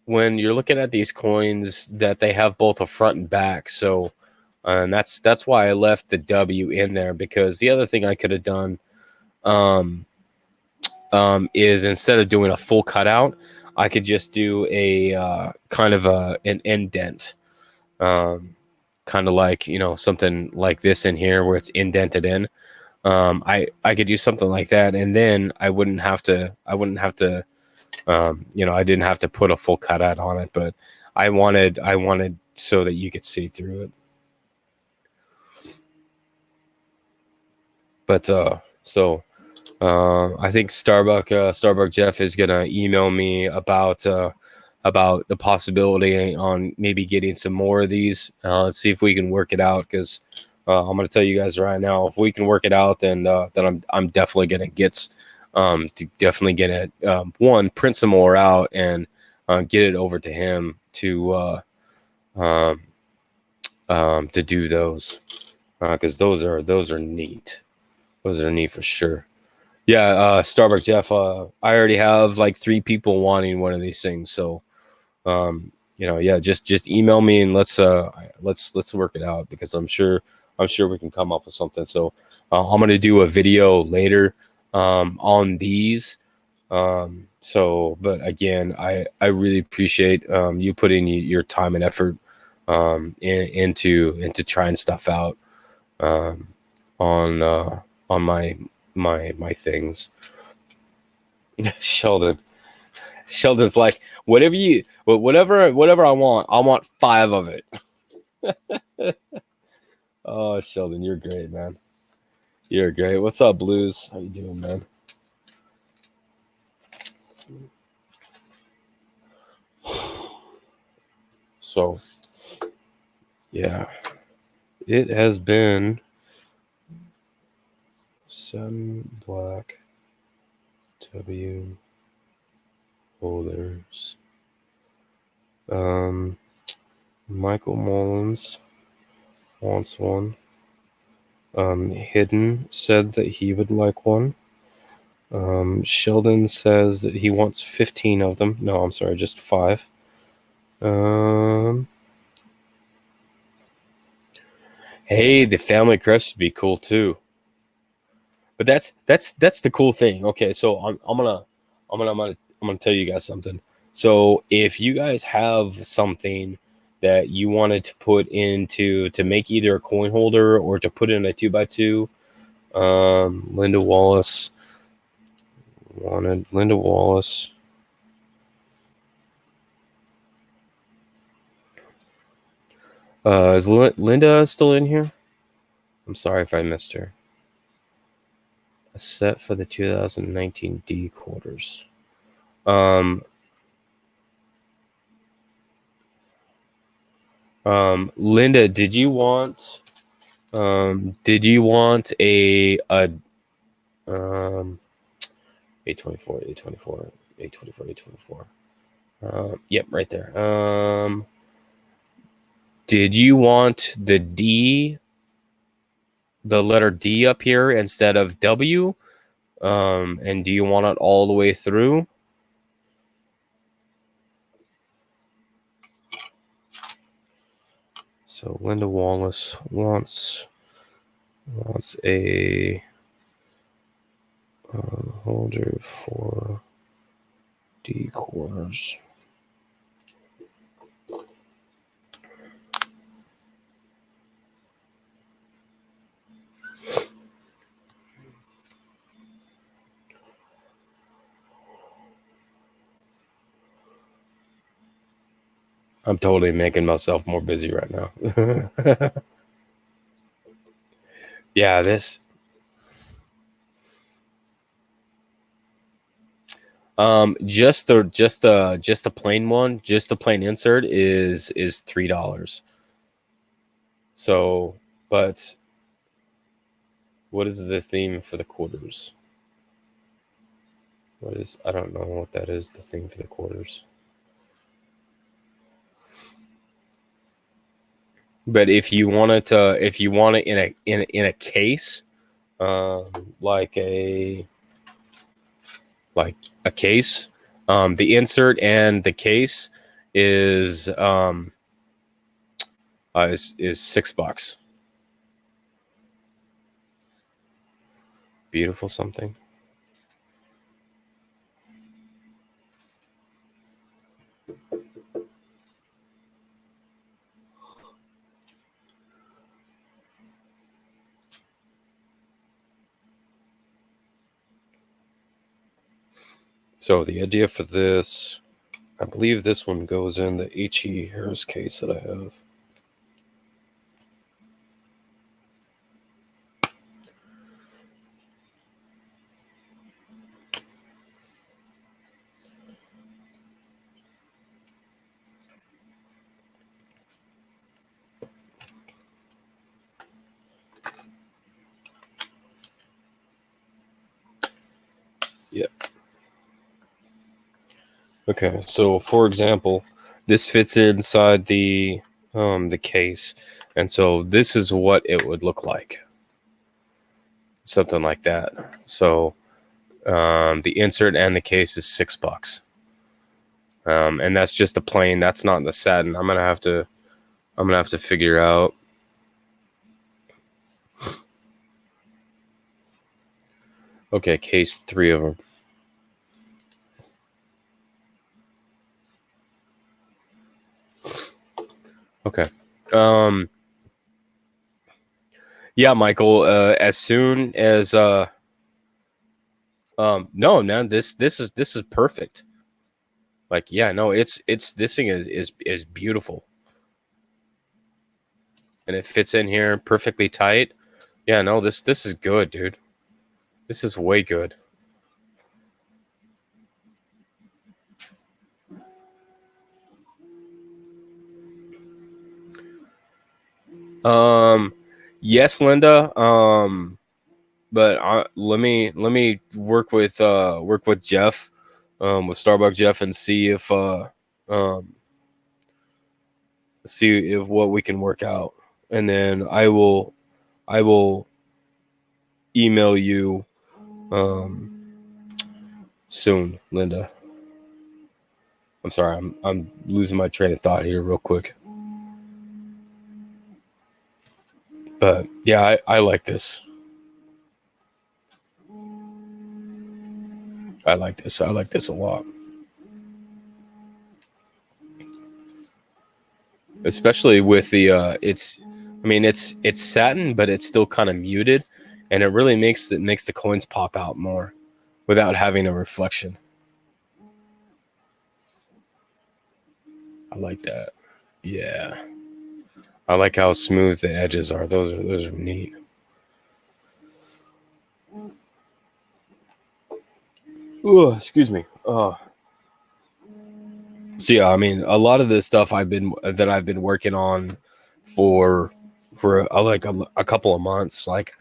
you're looking at these coins, that they have both a front and back, so and that's why I left the W in there, because the other thing I could have done um, is, instead of doing a full cutout, I could just do a kind of an indent, um, kind of like, something like this in here where it's indented in. I could do something like that, and then I wouldn't have to I didn't have to put a full cutout on it, but I wanted so that you could see through it. But I think Starbuck Jeff is gonna email me about the possibility on maybe getting some more of these. Let's see if we can work it out, because I'm gonna tell you guys right now, if we can work it out, then I'm definitely gonna get one, print some more out, and get it over to him um, to do those, because those are neat. Those are neat for sure. Yeah, Starbuck Jeff. I already have like 3 people wanting one of these things. So, yeah, just email me, and let's work it out, because I'm sure we can come up with something. So, I'm gonna do a video later on these. But again, I really appreciate you putting your time and effort into trying stuff out um, on my things. Sheldon's like, whatever I want 5 of it. Oh, Sheldon, you're great, man. You're great. What's up, Blues? How you doing, man? So, yeah, it has been 7 black W holders. Michael Mullins wants one. Hidden said that he would like one. Sheldon says that he wants 15 of them. No, I'm sorry, just 5. Hey, the family crest would be cool too. But that's the cool thing. Okay, so I'm gonna tell you guys something. So if you guys have something that you wanted to put into to make either a coin holder or to put in a 2x2, Linda Wallace wanted Linda Wallace. Is Linda still in here? I'm sorry if I missed her. A set for the 2019 D quarters. Linda, did you want a A24, A24, A24, A24? Yep, right there. Did you want the letter D up here instead of W? And do you want it all the way through? So Linda Wallace wants a holder for D quarters. I'm totally making myself more busy right now. Yeah, this. Just the plain one, just the plain insert is $3. So, but what is the theme for the quarters? I don't know what that is. The theme for the quarters. But if you want it in a case, like a like a case. The insert and the case is $6. Beautiful something. So the idea for this, I believe this one goes in the H.E. Harris case that I have. Yep. Okay, so for example, this fits inside the case, and so this is what it would look like. Something like that. So the insert and the case is $6. And that's just the plain, that's not the satin. I'm gonna have to figure out. Okay, case 3 of them. Okay. Yeah, Michael, as soon as no, man, this is perfect. Like, yeah, no, it's this thing is beautiful. And it fits in here perfectly tight. Yeah, no, this is good, dude. This is way good. Yes, Linda. But let me work with Jeff, with Starbucks Jeff, and see if what we can work out, and then I will email you soon, Linda. I'm sorry, I'm losing my train of thought here real quick. But yeah, I like this. I like this. I like this a lot. Especially with the it's satin, but it's still kind of muted, and it really makes the coins pop out more without having a reflection. I like that. Yeah. I like how smooth the edges are. Those are neat. Oh, excuse me. So yeah, I mean, a lot of this stuff I've been working on for like a couple of months. Like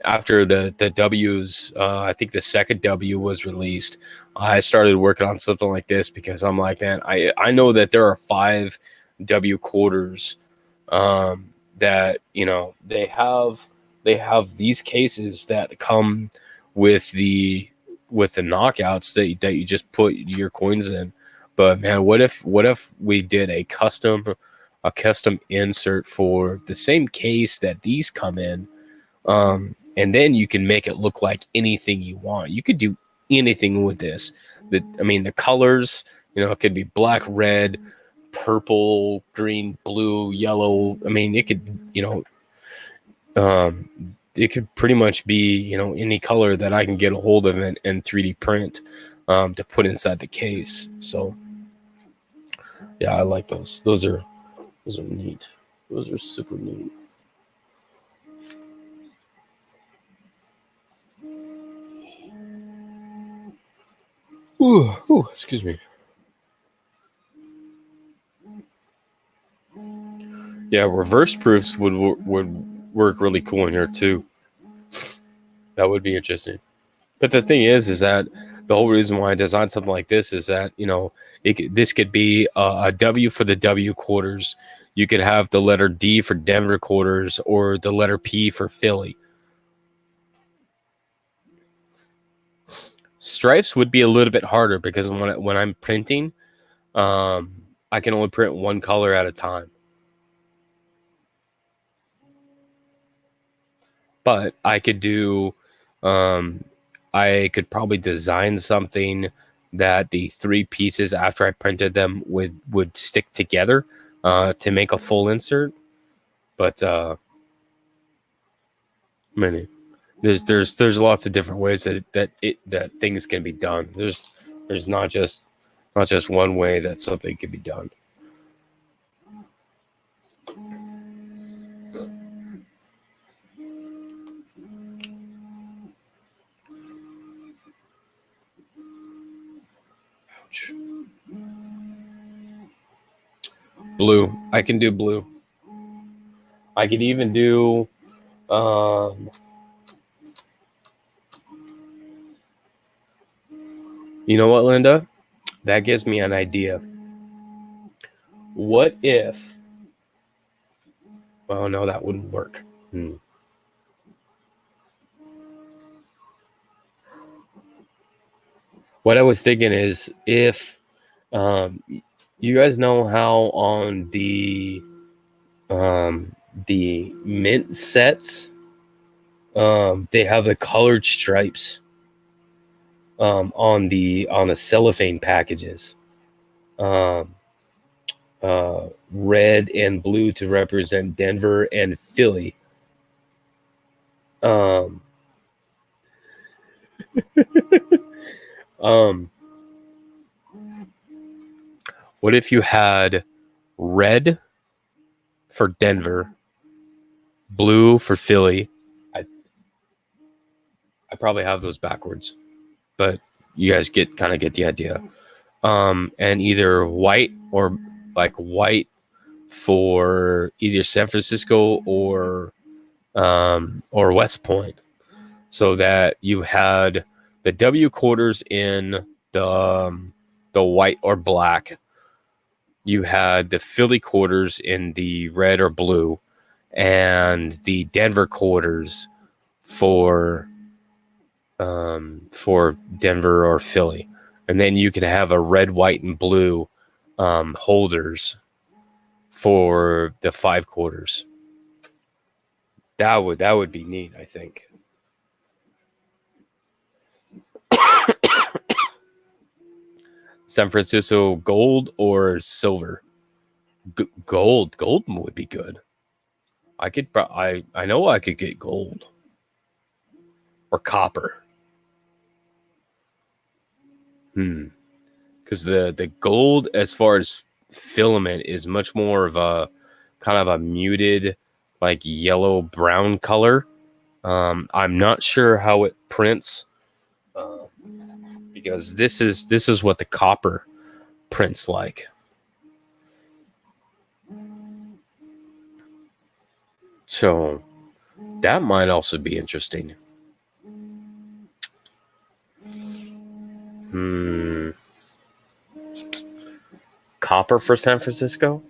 after the W's, I think the second W was released, I started working on something like this because I'm like, man, I know that there are 5 W quarters that, you know, they have these cases that come with the knockouts that you just put your coins in. But man, what if we did a custom insert for the same case that these come in, and then you can make it look like anything you want. You could do anything with this. The colors, you know, it could be black, red, purple, green, blue, yellow. I mean, it could, you know, it could pretty much be, you know, any color that I can get a hold of and 3D print to put inside the case. So yeah, I like those. Those are neat. Those are super neat. Ooh, excuse me. Yeah, reverse proofs would work really cool in here too. That would be interesting. But the thing is that the whole reason why I designed something like this is that, you know, this could be a W for the W quarters. You could have the letter D for Denver quarters or the letter P for Philly. Stripes would be a little bit harder because when I'm printing, I can only print one color at a time. But I could do, I could probably design something that the three pieces after I printed them would stick together to make a full insert. But many there's lots of different ways that things can be done. There's not just one way that something can be done. Ouch. Blue. I can do blue. I could even do you know what, Linda? That gives me an idea. What if... Well, no, that wouldn't work. What I was thinking is if you guys know how on the mint sets they have the colored stripes on the cellophane packages, red and blue to represent Denver and Philly. What if you had red for Denver, blue for Philly? I probably have those backwards, but you guys kind of get the idea. And either white or like white for either San Francisco or West Point, so that you had the W quarters in the white or black. You had the Philly quarters in the red or blue, and the Denver quarters for Denver or Philly. And then you could have a red, white, and blue holders for the 5 quarters. That would be neat, I think. San Francisco gold or silver? Gold would be good. I know I could get gold or copper. Because the gold, as far as filament, is much more of a kind of a muted, like yellow brown color. I'm not sure how it prints, because this is what the copper prints like. So that might also be interesting. Copper for San Francisco?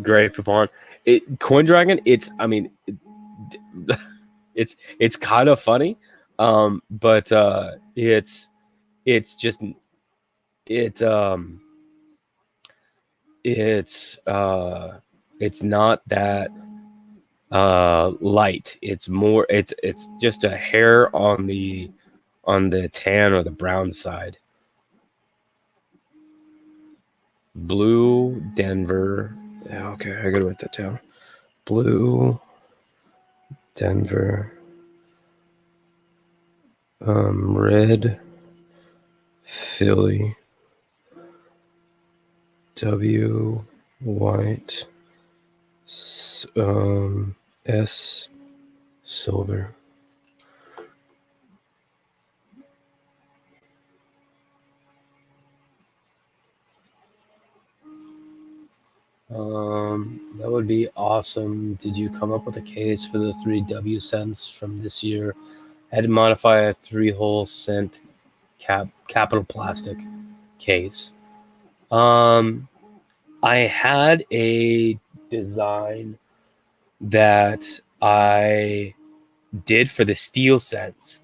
Gray Poupon. Coin Dragon, it's kind of funny. But it's just it's not that light. It's more it's just a hair on the tan or the brown side. Blue Denver. Yeah, okay, I gotta write that down. Blue Denver. Red Philly. W white. S silver. That would be awesome. Did you come up with a case for the 3 W cents from this year? I had to modify a 3-hole cent capital plastic case. I had a design that I did for the steel cents,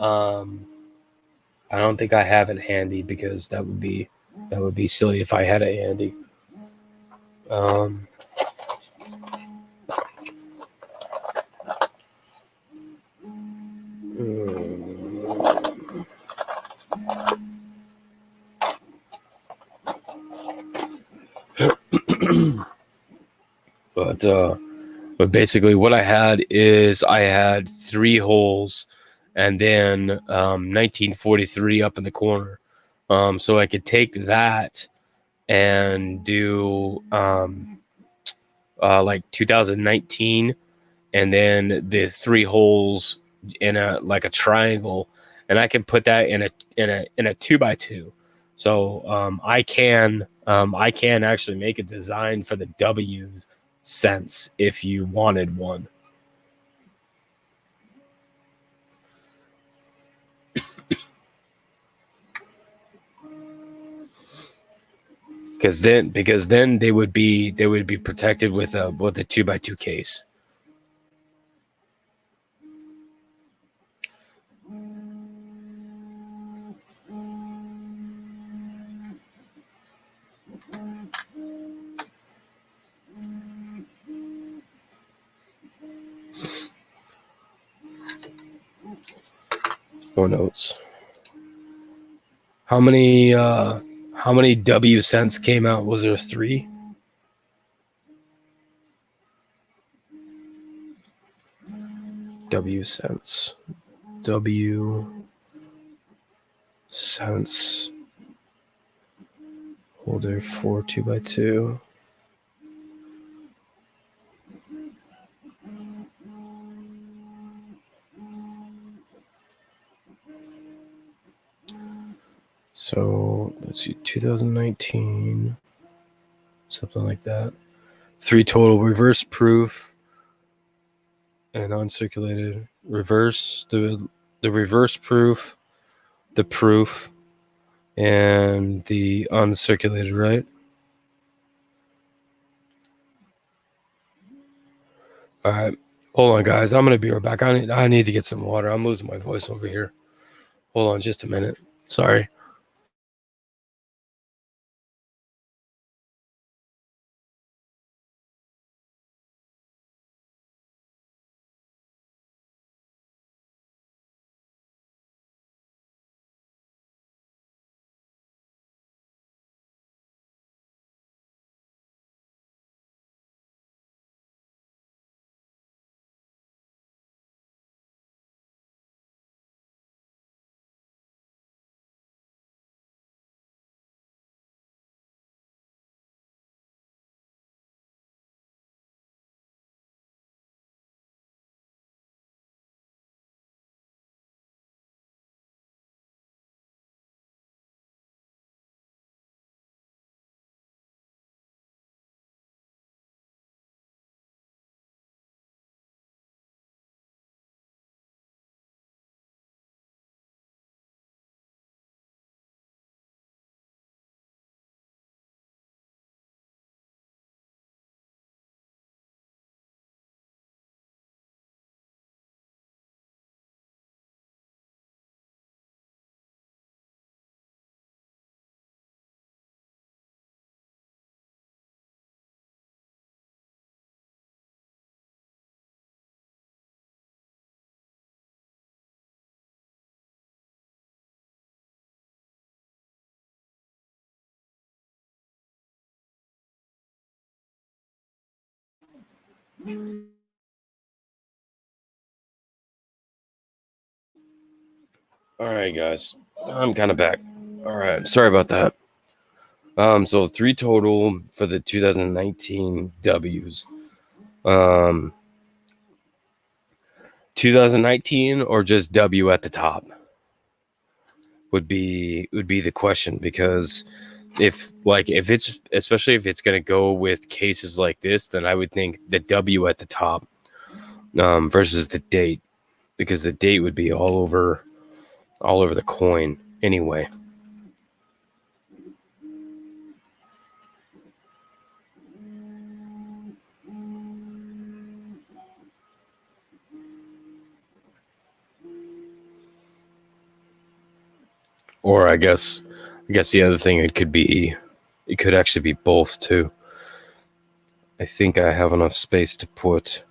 I don't think I have it handy because that would be silly if I had it handy. Um, but basically, what I had is I had 3 holes, and then 1943 up in the corner. So I could take that and do like 2019, and then the 3 holes in a like a triangle, and I can put that in a 2x2. So I can actually make a design for the W sense if you wanted one. Because then they would be protected with a 2x2 case. More notes. How many W cents came out? Was there 3? W cents. W cents. Holder 4 2x2. So let's see, 2019, something like that. 3 total: reverse proof and uncirculated. Reverse the reverse proof, the proof, and the uncirculated, right? All right. Hold on, guys. I'm gonna be right back. I need to get some water. I'm losing my voice over here. Hold on just a minute. Sorry. All right, guys. I'm kind of back. All right. Sorry about that. So 3 total for the 2019 W's. 2019 or just W at the top would be the question, because if it's, especially if it's going to go with cases like this, then I would think the W at the top versus the date, because the date would be all over the coin anyway. Or I guess the other thing it could actually be both too. I think I have enough space to put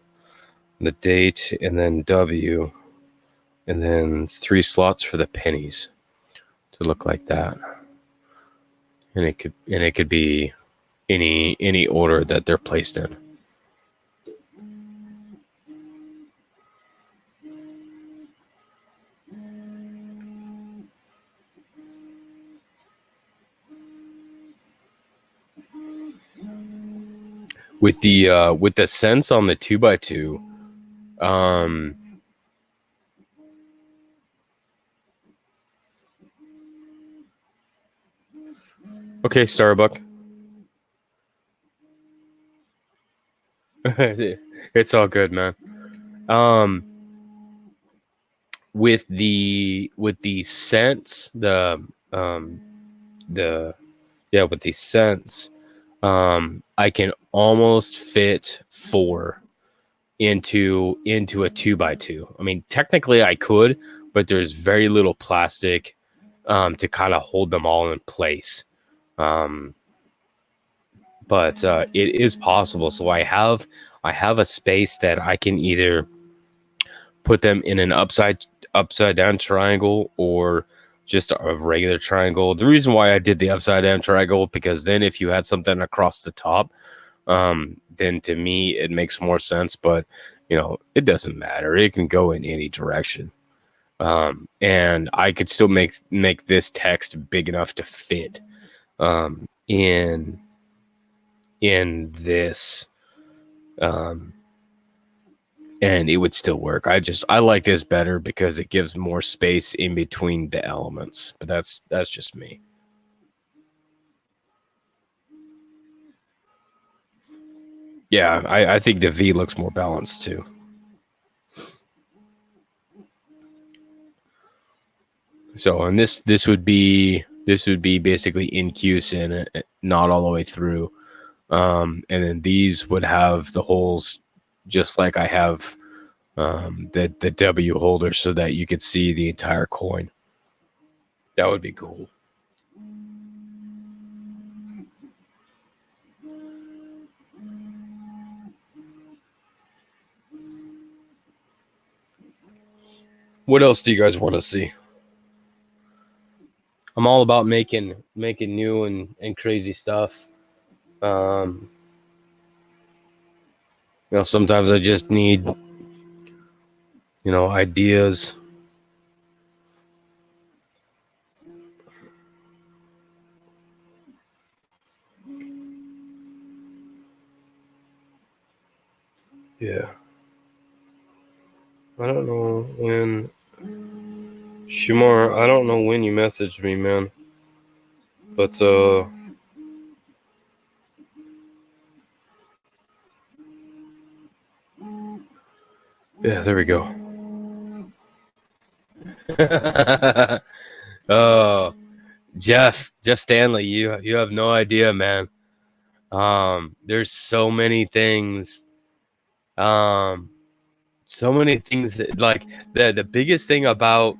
the date and then W and then 3 slots for the pennies to look like that. And it could be any order that they're placed in. With the cents on the 2x2, okay, Starbuck. It's all good, man. With the cents, with the cents, I can almost fit 4 into a 2x2. I mean, technically I could, but there's very little plastic to kind of hold them all in place. But it is possible. So I have a space that I can either put them in an upside down triangle or just a regular triangle. The reason why I did the upside down triangle, because then if you had something across the top, then to me it makes more sense. But it doesn't matter. It can go in any direction. And I could still make this text big enough to fit in this, and it would still work. I like this better because it gives more space in between the elements. But that's just me. Yeah, I think the V looks more balanced too. So, and this would be basically in QSIN, not all the way through. And then these would have the holes just like I have the W holder, so that you could see the entire coin. That would be cool. What else do you guys want to see? I'm all about making new and crazy stuff. Sometimes I just need, ideas. Yeah. I don't know when. Shumar, I don't know when you messaged me, man. But yeah, there we go. Oh, Jeff Stanley, you have no idea, man. There's so many things. So many things that, like, the biggest thing about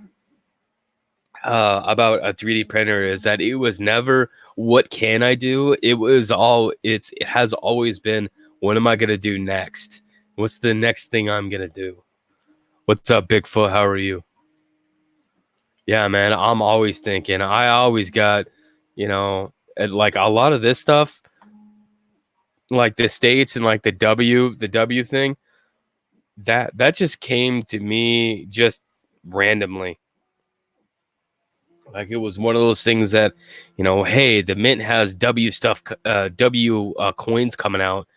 a 3D printer is that it was never what can I do. It has always been, what am I gonna do next? What's the next thing I'm gonna do? What's up, Bigfoot? How are you? Yeah, man, I'm always thinking. I always got, like a lot of this stuff, like the states and like the W thing, that just came to me just randomly. Like, it was one of those things that, hey, the Mint has W stuff, W coins coming out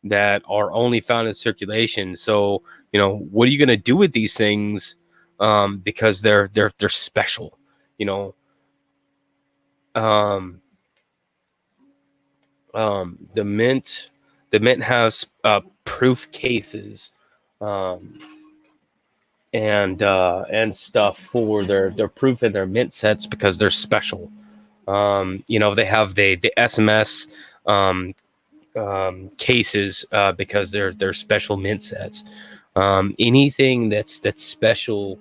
that are only found in circulation. So, what are you gonna do with these things? Because they're special, you know. Um, the Mint has proof cases, um, and stuff for their proof and their Mint sets because they're special. They have the SMS cases because they're special Mint sets. Anything that's special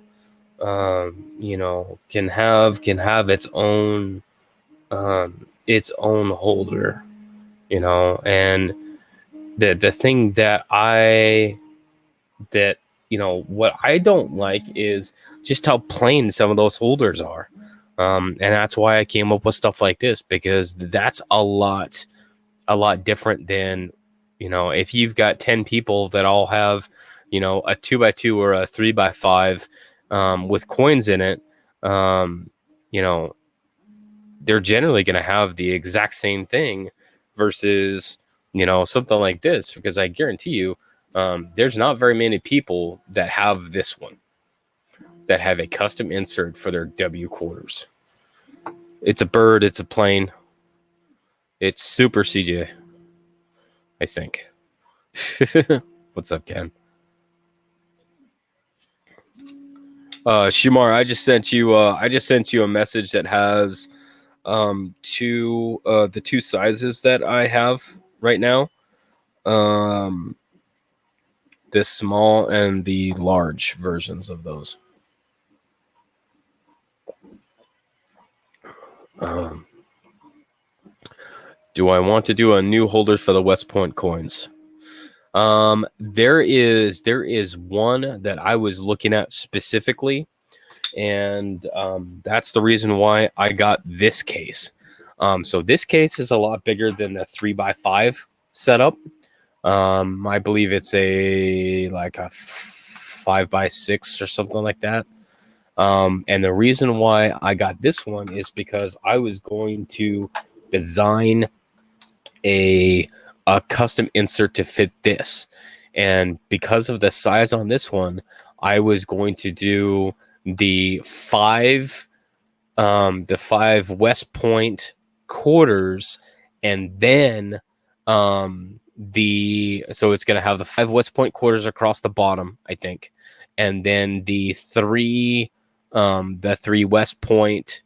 can have its own holder, and the thing that what I don't like is just how plain some of those holders are. And that's why I came up with stuff like this, because that's a lot different than, if you've got 10 people that all have, a 2x2 or a 3x5 with coins in it. You know, they're generally going to have the exact same thing versus, something like this, because I guarantee you, there's not very many people that have this one, that have a custom insert for their W quarters. It's a bird, it's a plane, it's super CJ, I think. What's up, Ken? Shumar, I just sent you a message that has the two sizes that I have right now. This small and the large versions of those. Do I want to do a new holder for the West Point coins? There is one that I was looking at specifically, and that's the reason why I got this case. So this case is a lot bigger than the 3x5 setup. I believe it's a 5x6 or something like that. And the reason why I got this one is because I was going to design a custom insert to fit this, and because of the size on this one, I was going to do the five West Point quarters, and then so it's going to have the 5 West Point quarters across the bottom, I think, and then the three West Point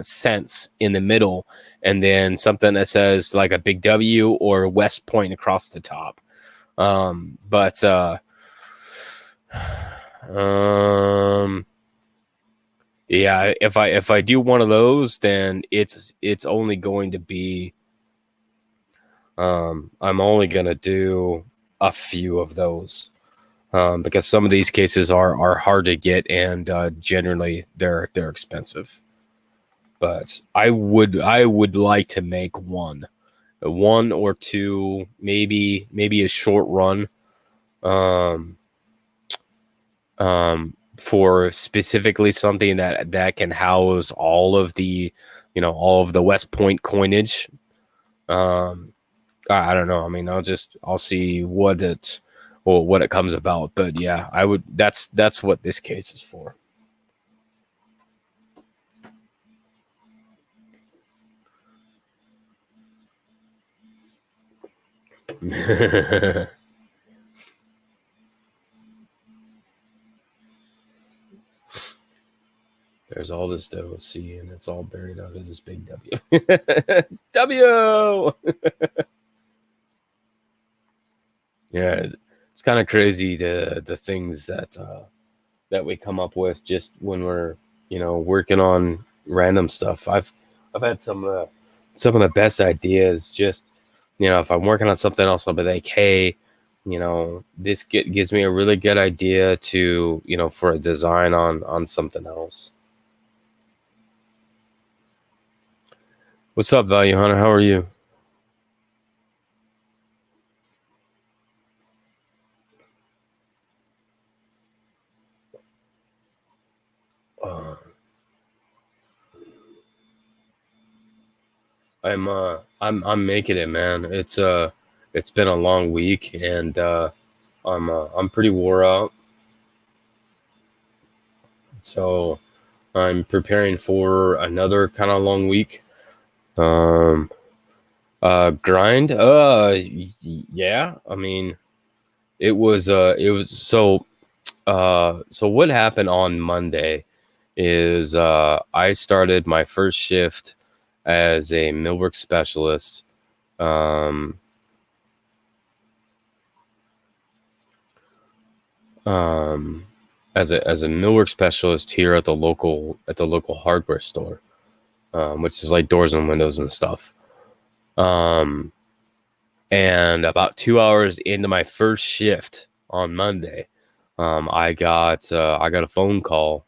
cents in the middle, and then something that says like a big W or West Point across the top. Yeah, if I do one of those, then it's only going to be I'm only gonna do a few of those, because some of these cases are hard to get, and generally they're expensive. But I would like to make one or two, maybe a short run, for specifically something that can house all of the West Point coinage. I don't know. I mean, I'll see what it comes about. But yeah, I would. That's what this case is for. There's all this WC, and it's all buried under this big W. W. Yeah, it's kind of crazy the things that we come up with just when we're working on random stuff. I've had some of the best ideas. Just if I'm working on something else, I'll be like, hey, this gives me a really good idea to for a design on something else. What's up, Value Hunter? How are you? I'm making it, man. It's been a long week, and I'm pretty wore out. So I'm preparing for another kind of long week. Grind. Yeah. I mean, it was so. So what happened on Monday is I started my first shift as a millwork specialist. Um, as a millwork specialist here at the local hardware store, which is like doors and windows and stuff. And about 2 hours into my first shift on Monday, I got a phone call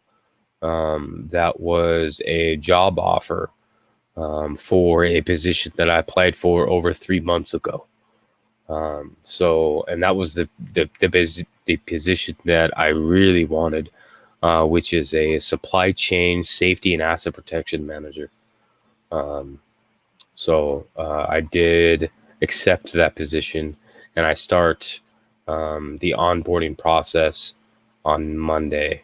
that was a job offer for a position that I applied for over 3 months ago. And that was the position that I really wanted, which is a supply chain safety and asset protection manager. I did accept that position, and I start the onboarding process on Monday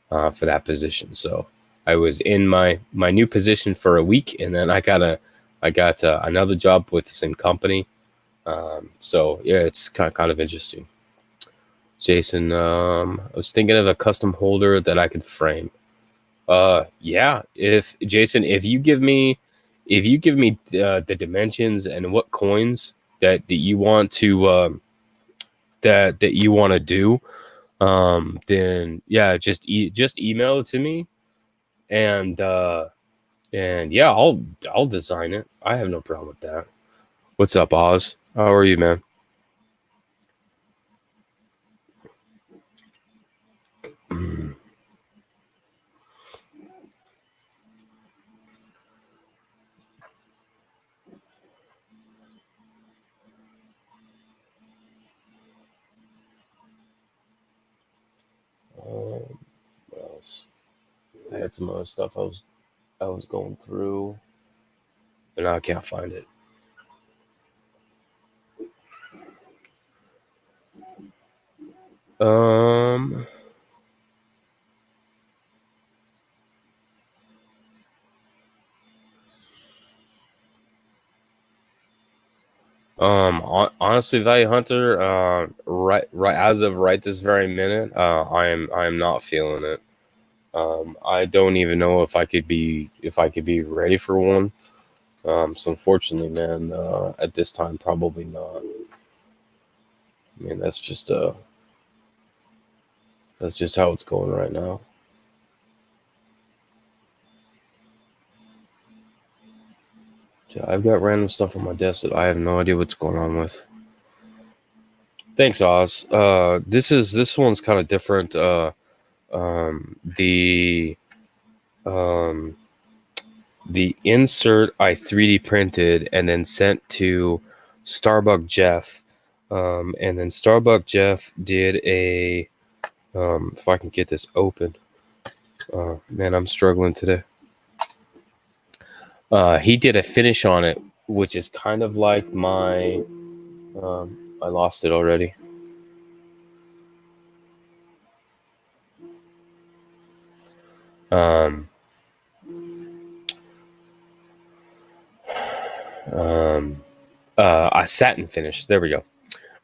for that position. So I was in my new position for a week, and then I got another job with the same company. So yeah, it's kind of interesting. Jason, I was thinking of a custom holder that I could frame. Yeah, if you give me the dimensions and what coins that you want to that you want to do, then yeah, just email it to me, and yeah, I'll design it. I have no problem with that. What's up, Oz? How are you, man? What else? I had some other stuff I was going through, and I can't find it. Honestly, Value Hunter, right as of right this very minute, I am not feeling it. I don't even know if I could be ready for one. So unfortunately, man, at this time, probably not. I mean, that's just how it's going right now. I've got random stuff on my desk that I have no idea what's going on with. Thanks, Oz. This one's kind of different. The insert I 3D printed and then sent to Starbuck Jeff, and then Starbuck Jeff did a. If I can get this open, man, I'm struggling today. He did a finish on it, which is kind of like my. I lost it already. A satin finish. There we go.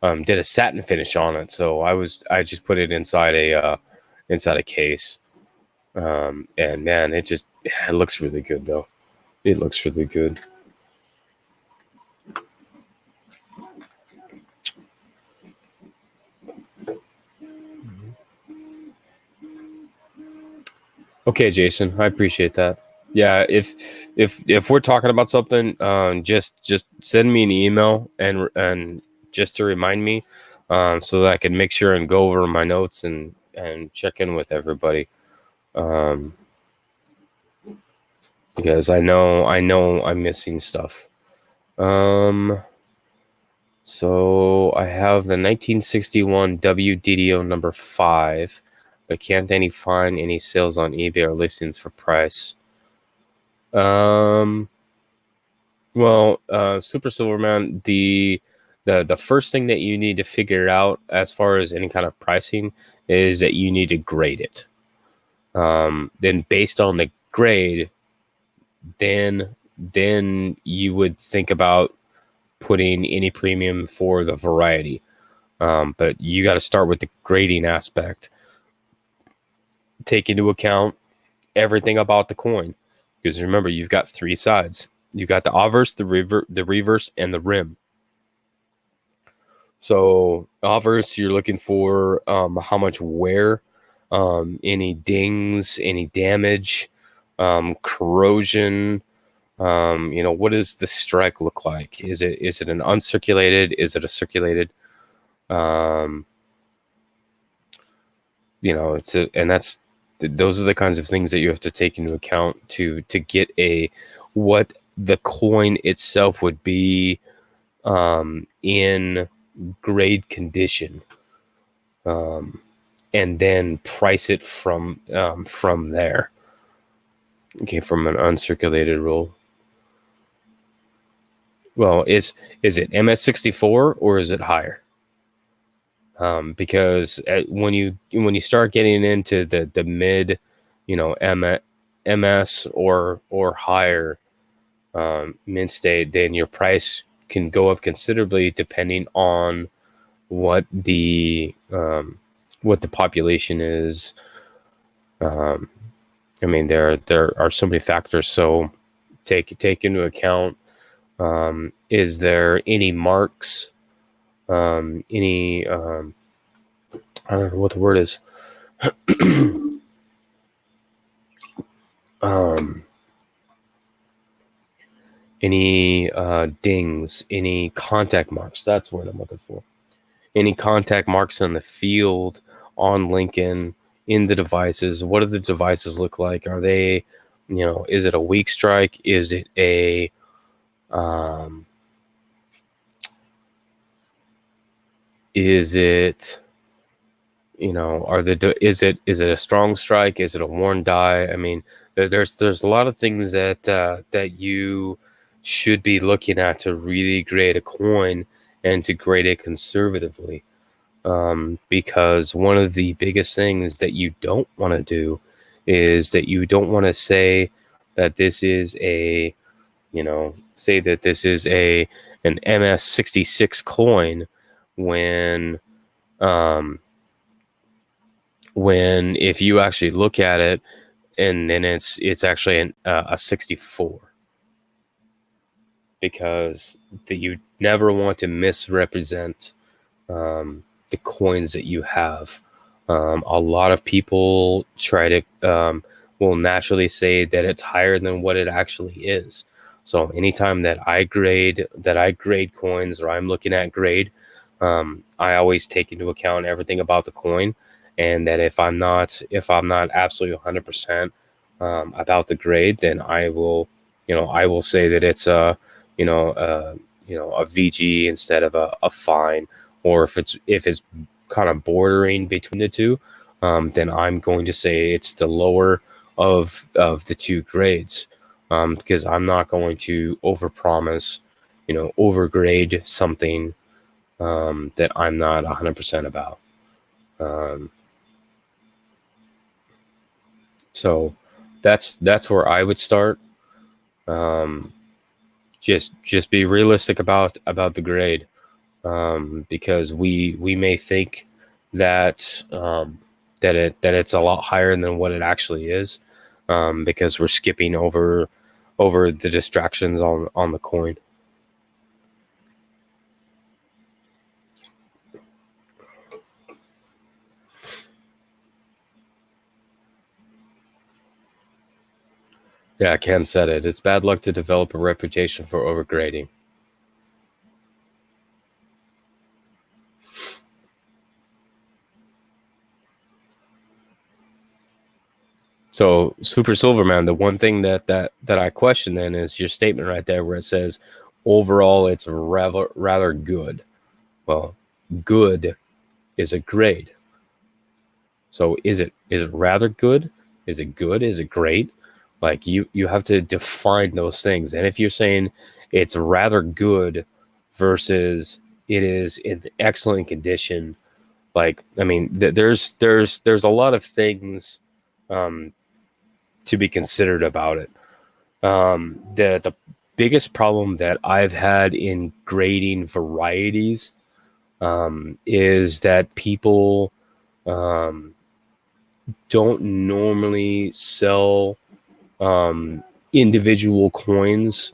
Did a satin finish on it, so I just put it inside a case. And man, it looks really good though. It looks really good. Okay, Jason, I appreciate that. Yeah, if we're talking about something, just send me an email and just to remind me, so that I can make sure and go over my notes and check in with everybody, because I know I'm missing stuff. So I have the 1961 WDDO number 5, but can't find any sales on eBay or listings for price. Well, Super Silverman, the first thing that you need to figure out as far as any kind of pricing is that you need to grade it. Then based on the grade, then you would think about putting any premium for the variety. But you got to start with the grading aspect. Take into account everything about the coin, because remember, you've got 3 sides. You got the obverse, the reverse, and the rim. So obverse, you're looking for how much wear any dings, any damage, corrosion. What does the strike look like? Is it an uncirculated? Is it a circulated? Those are the kinds of things that you have to take into account to get what the coin itself would be in grade condition, and then price it from there. Okay, from an uncirculated roll. Well, is it MS64 or is it higher? Because when you start getting into the mid, MS or higher mint state, then your price can go up considerably depending on what the population is. There are so many factors. So take into account. Is there any marks? Any I don't know what the word is. Any dings, any contact marks. That's what I'm looking for. Any contact marks on the field, on Lincoln, in the devices. What do the devices look like? Are they, is it a weak strike? Is it a is it is it a strong strike? Is it a worn die? I mean, there's a lot of things that you should be looking at to really grade a coin and to grade it conservatively, because one of the biggest things that you don't want to do is that you don't want to say that this is an MS66 coin when if you actually look at it and then it's actually a 64, because you never want to misrepresent the coins that you have. A lot of people try to will naturally say that it's higher than what it actually is. So anytime that I grade coins, or I'm looking at grade, I always take into account everything about the coin, and that if I'm not absolutely 100% about the grade, then I will say that it's a VG instead of a fine, or if it's kind of bordering between the two, then I'm going to say it's the lower of the two grades, because I'm not going to overpromise, overgrade something that I'm not 100% about. So that's where I would start. Just be realistic about the grade, because we may think that it's a lot higher than what it actually is, because we're skipping over the distractions on the coin. Yeah, Ken said it. It's bad luck to develop a reputation for overgrading. So, Super Silverman, the one thing that I question then is your statement right there where it says, overall, it's rather good. Well, good is a grade. So is it rather good? Is it good? Is it great? Like you have to define those things. And if you're saying it's rather good versus it is in excellent condition, like, I mean, there's a lot of things to be considered about it. The biggest problem that I've had in grading varieties is that people don't normally sell individual coins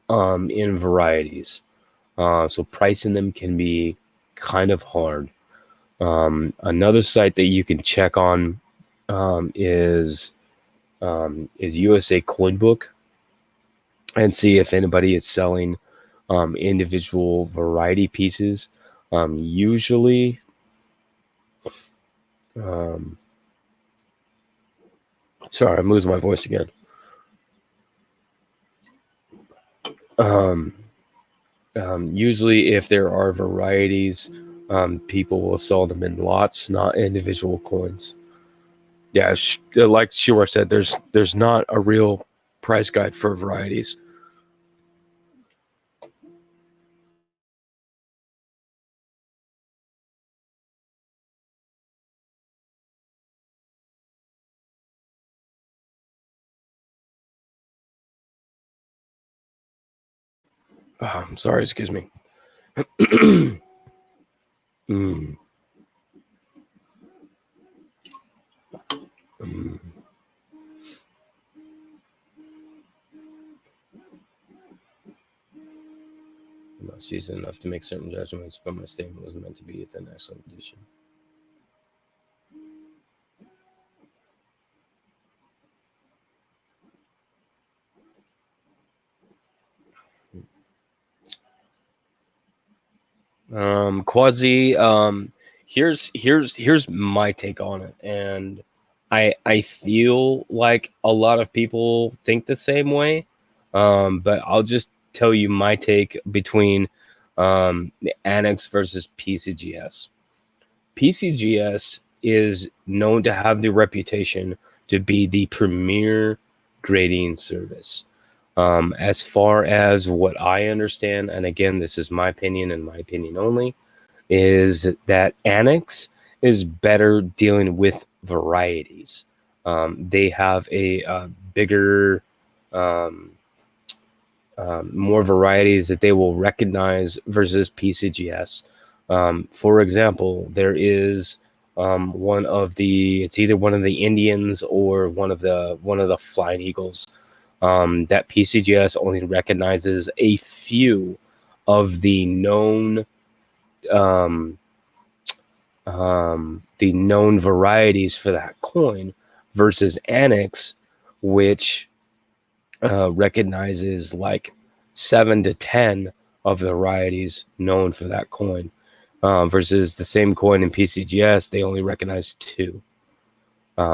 in varieties. So pricing them can be kind of hard. Another site that you can check on is USA Coinbook, and see if anybody is selling individual variety pieces. Usually, sorry, I'm losing my voice again. Usually, if there are varieties, people will sell them in lots, not individual coins. Yeah, like Shura said, there's not a real price guide for varieties. I'm sorry, excuse me. Mm. Mm. I'm not seasoned enough to make certain judgments, but my statement was meant to be. It's an excellent edition. Quasi, here's my take on it, and I feel like a lot of people think the same way, but I'll just tell you my take between the Annex versus PCGS. PCGS is known to have the reputation to be the premier grading service. As far as what I understand, and again, this is my opinion and my opinion only, is that Annex is better dealing with varieties. They have a bigger, more varieties that they will recognize versus PCGS. For example, there is one of the, it's either one of the Indians or one of the Flying Eagles, that PCGS only recognizes a few of the known varieties for that coin, versus Annex, which recognizes like 7 to 10 of the varieties known for that coin, versus the same coin in PCGS, they only recognize 2.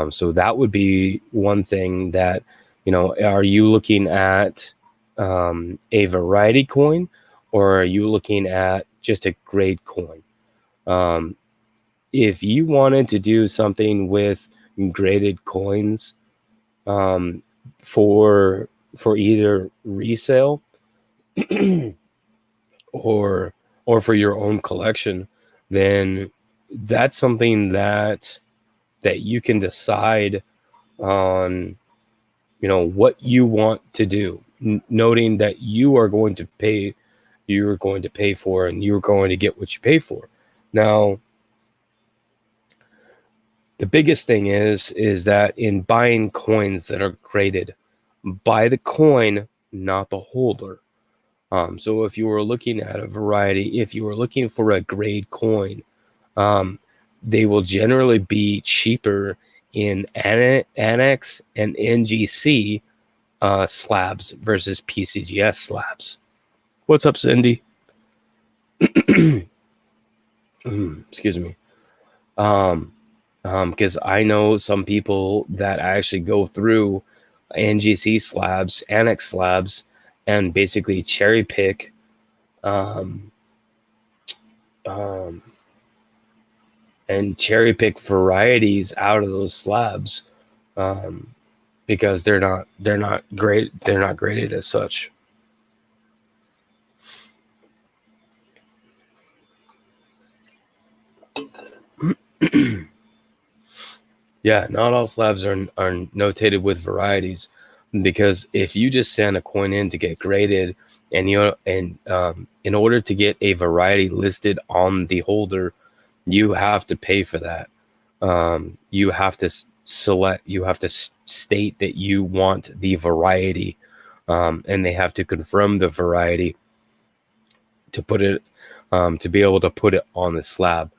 So that would be one thing that, are you looking at a variety coin, or are you looking at just a grade coin? If you wanted to do something with graded coins, for either resale or for your own collection, then that's something that you can decide on, what you want to do, noting that you're going to pay for, and you're going to get what you pay for. Now, the biggest thing is that in buying coins that are graded, buy the coin, not the holder. So if you were looking at a variety, if you were looking for a grade coin, they will generally be cheaper in Annex and NGC slabs versus PCGS slabs. What's up, Cindy? Excuse me. Because I know some people that actually go through NGC slabs, Annex slabs, and basically cherry pick varieties out of those slabs, because they're not graded as such. Yeah, not all slabs are notated with varieties, because if you just send a coin in to get graded, and in order to get a variety listed on the holder, you have to pay for that. You have to state that you want the variety, and they have to confirm the variety to put it, to be able to put it on the slab.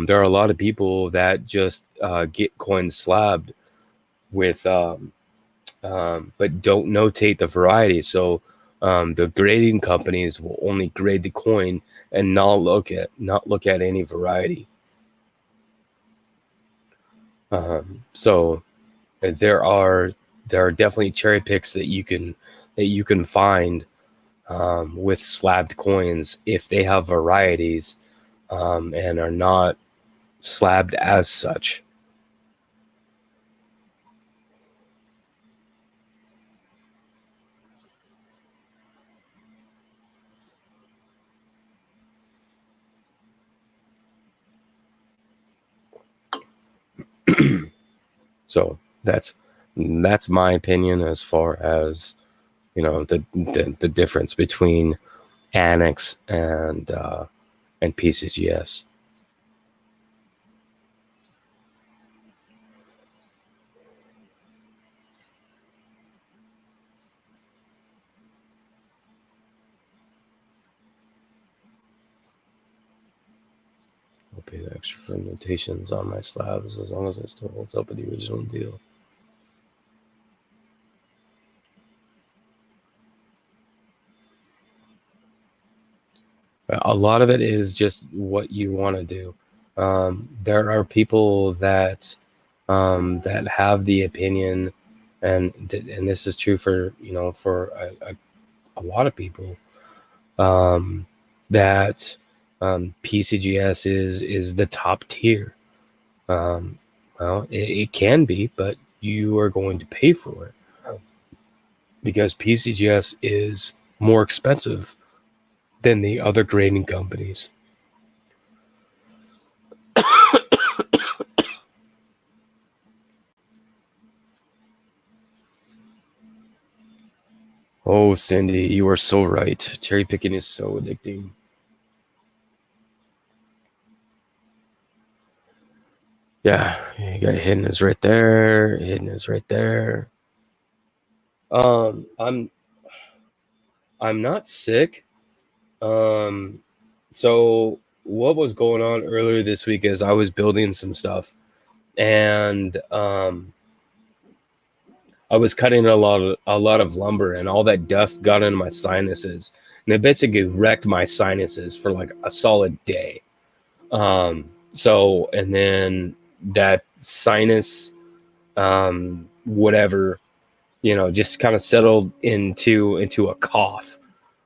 There are a lot of people that just get coins slabbed with, but don't notate the variety. So the grading companies will only grade the coin and not look at any variety. So there are definitely cherry picks that you can find with slabbed coins if they have varieties and are not slabbed as such. So that's my opinion as far as the difference between Annex and PCGS. I'll pay the extra for notations on my slabs as long as it still holds up with the original deal. A lot of it is just what you want to do. There are people that have the opinion, and this is true for a lot of people, that PCGS is the top tier. Well, it can be, but you are going to pay for it because PCGS is more expensive than the other grading companies. Oh, Cindy, you are so right. Cherry picking is so addicting. Yeah, you got hidden is right there. Hidden is right there. I'm not sick. So what was going on earlier this week is I was building some stuff, and I was cutting a lot of lumber, and all that dust got into my sinuses, and it basically wrecked my sinuses for like a solid day. So, and then that sinus, whatever, just kind of settled into a cough.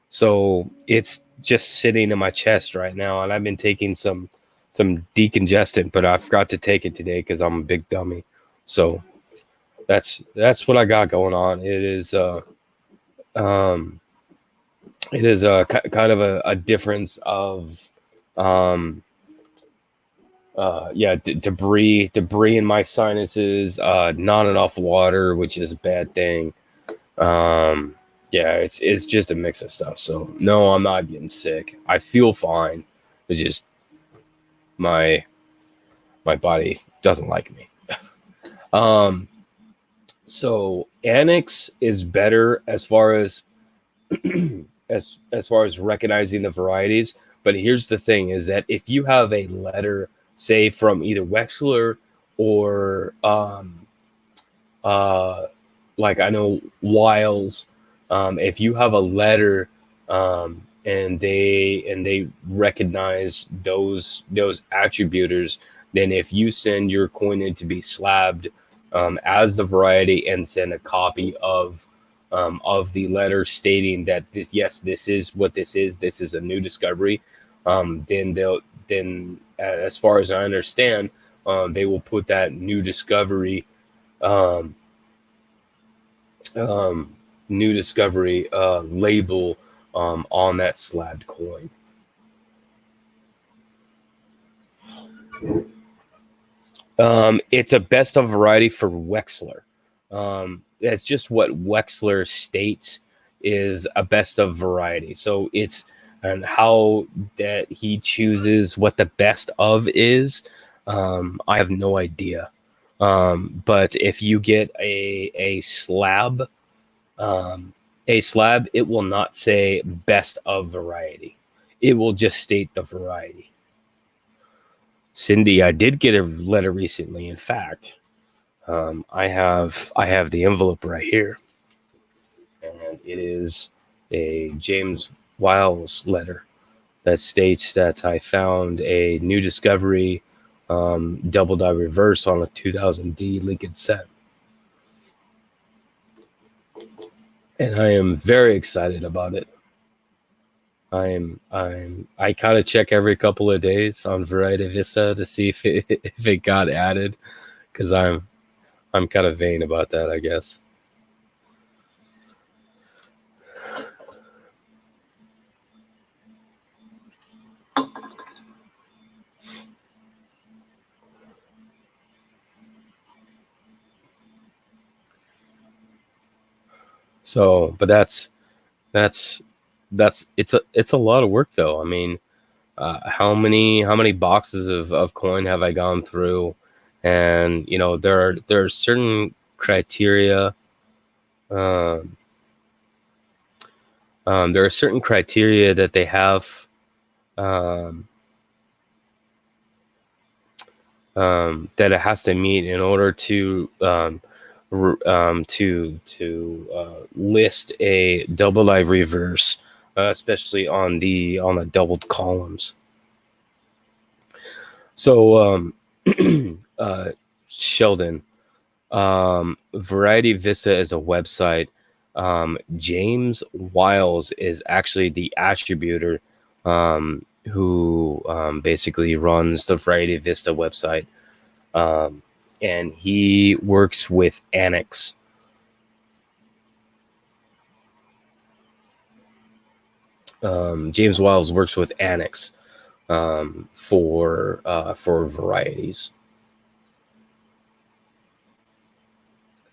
So it's just sitting in my chest right now, and I've been taking some decongestant, but I forgot to take it today because I'm a big dummy. So that's what I got going on. It is kind of a difference of debris in my sinuses, not enough water, which is a bad thing. It's just a mix of stuff. So no, I'm not getting sick. I feel fine. It's just my body doesn't like me. So Annex is better as far as as far as recognizing the varieties. But here's the thing: is that if you have a letter, say from either Wexler or like I know Wiles, if you have a letter and they recognize those attributors, then if you send your coin in to be slabbed as the variety and send a copy of the letter stating that this is what this is a new discovery, then as far as I understand, they will put that new discovery label on that slabbed coin. It's a best of variety for Wexler. That's just what Wexler states is a best of variety. So it's and how that he chooses what the best of is. I have no idea. But if you get a slab, it will not say best of variety. It will just state the variety. Cindy, I did get a letter recently. In fact, I have the envelope right here, and it is a James Wiles letter that states that I found a new discovery, double die reverse on a 2000D Lincoln set, and I am very excited about it. I kind of check every couple of days on Variety Vista to see if it got added, because I'm kind of vain about that, I guess. So, but that's it's a lot of work though. I mean, how many boxes of coin have I gone through? And there are certain criteria. Um, there are certain criteria that they have, um, that it has to meet in order to list a double eye reverse, especially on the doubled columns. So, Sheldon, Variety Vista is a website. James Wiles is actually the attributor, who basically runs the Variety Vista website, and he works with Annex. James Wiles works with Annex, for varieties.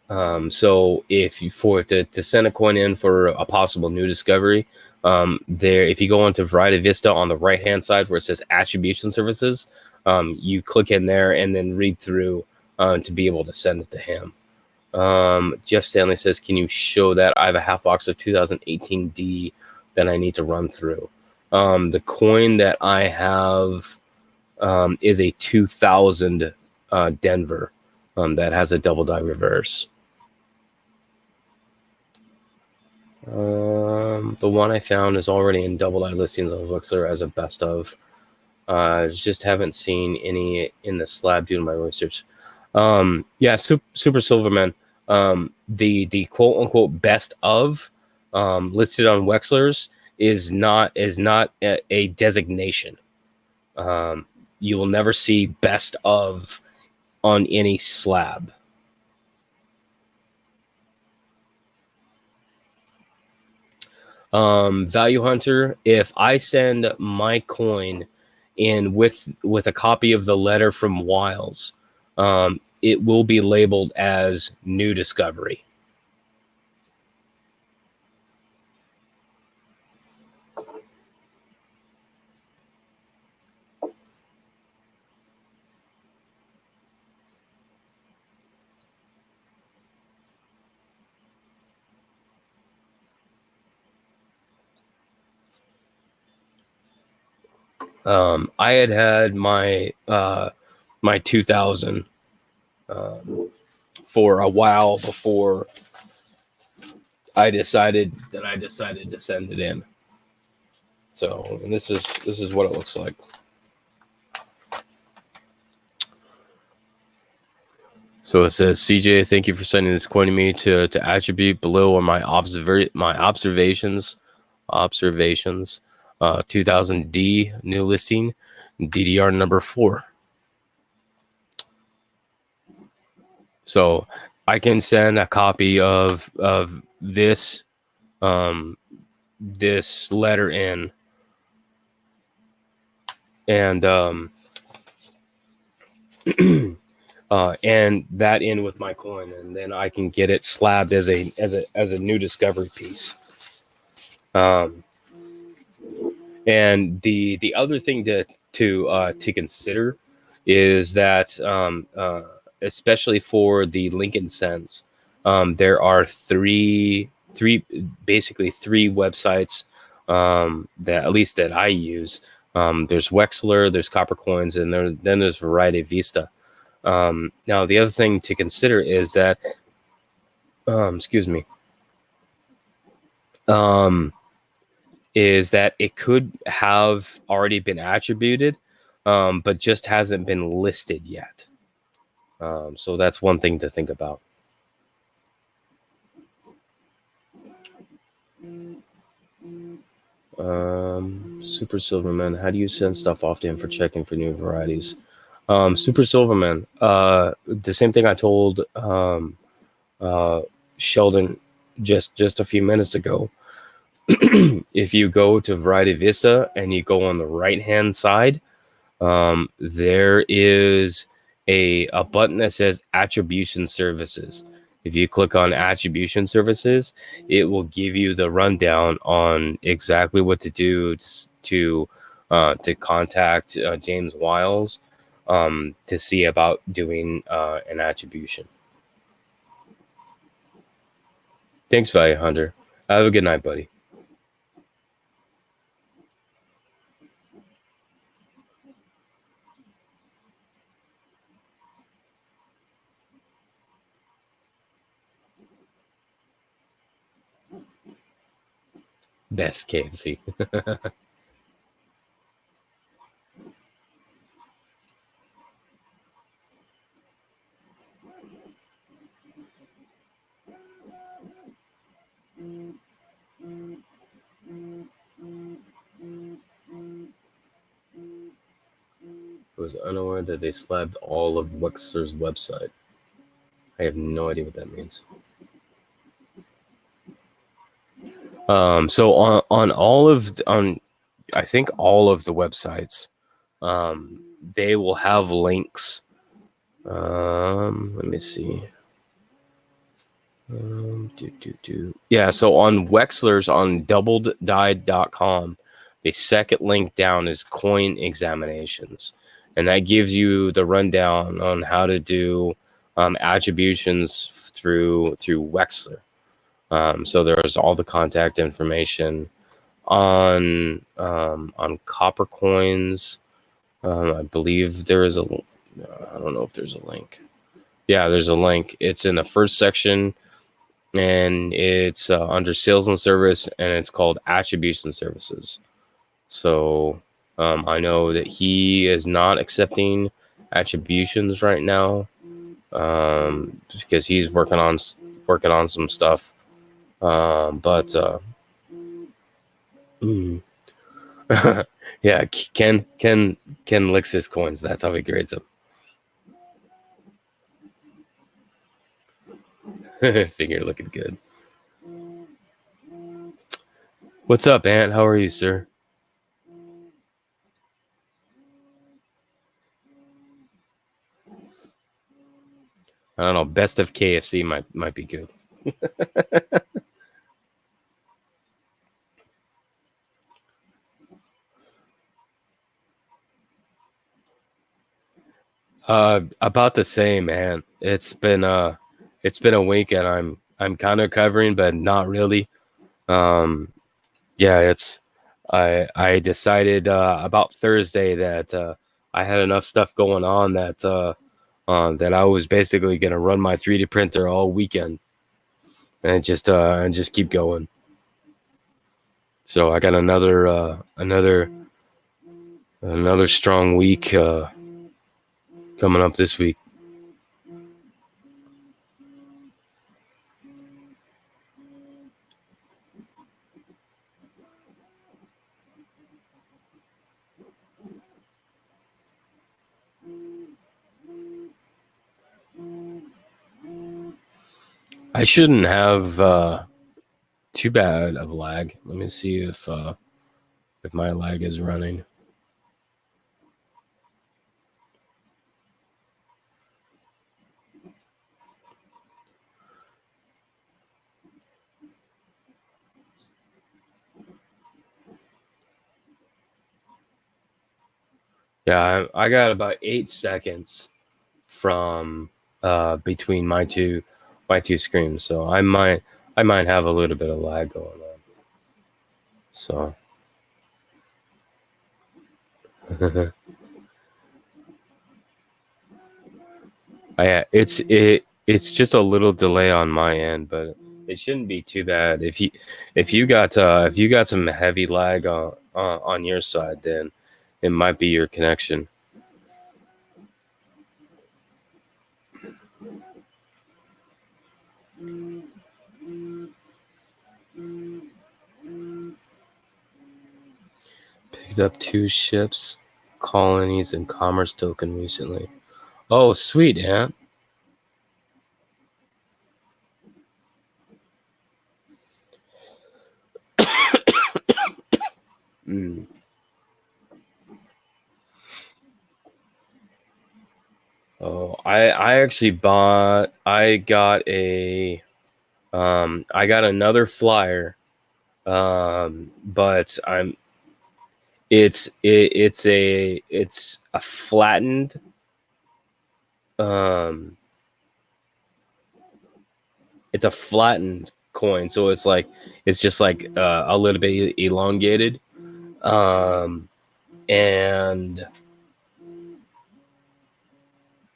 So if you to send a coin in for a possible new discovery, if you go onto Variety Vista on the right hand side where it says attribution services, you click in there and then read through to be able to send it to him. Jeff Stanley says, can you show that I have a half box of 2018D that I need to run through? The coin that I have is a 2000 Denver that has a double die reverse. The one I found is already in double eye listings on Wixler as a best of. Just haven't seen any in the slab due to my research. Yeah, Super Silverman. The quote unquote best of listed on Wexler's is not a designation. You will never see best of on any slab. Value Hunter, if I send my coin in with a copy of the letter from Wiles, it will be labeled as new discovery. I had my my 2000 for a while before I decided to send it in. So, and this is what it looks like. So it says, CJ, thank you for sending this coin to me. To attribute below are my observations. 2000D new listing, DDR number 4. So I can send a copy of this this letter in, and and that in with my coin, and then I can get it slabbed as a new discovery piece. And the other thing to consider is that, especially for the Lincoln Sense, there are three websites, that at least that I use, There's Wexler, there's Copper Coins, and then there's Variety Vista. Now, the other thing to consider is that, excuse me, is that it could have already been attributed, but just hasn't been listed yet. So that's one thing to think about. Super Silverman, how do you send stuff off to him for checking for new varieties? Super Silverman, the same thing I told Sheldon just a few minutes ago. If you go to Variety Vista and you go on the right hand side, there is a button that says Attribution Services. If you click on Attribution Services, it will give you the rundown on exactly what to do to contact James Wiles to see about doing an attribution. Thanks, Value Hunter. Have a good night, buddy. Best KFC. Was unaware that they slabbed all of Wexler's website. I have no idea what that means. So on I think all of the websites, they will have links. Let me see. Yeah, so on Wexler's on doubleddied.com, the second link down is coin examinations, and that gives you the rundown on how to do attributions through Wexler. So there's all the contact information on Copper Coins. I believe there is I don't know if there's a link. Yeah, there's a link. It's in the first section, and it's under Sales and Service, and it's called Attribution Services. So I know that he is not accepting attributions right now because he's working on some stuff. Yeah, Ken licks his coins. That's how he grades them. Figure looking good. What's up, Ant? How are you, sir? I don't know. Best of KFC might be good. About the same, man. It's been a week, and I'm kind of recovering, but not really. Yeah, it's I decided about Thursday that I had enough stuff going on that that I was basically gonna run my 3D printer all weekend and just keep going. So I got another strong week coming up this week. I shouldn't have too bad of lag. Let me see if my lag is running. Yeah, I got about 8 seconds from between my two screens, so I might have a little bit of lag going on. So It's just a little delay on my end, but it shouldn't be too bad. If you got some heavy lag on your side, then it might be your connection. Picked up 2 ships, colonies, and commerce token recently. Oh, sweet, Ant. Mm. Oh, I actually bought. I got another flyer. But it's a flattened um it's a flattened coin, so it's just like a little bit elongated, and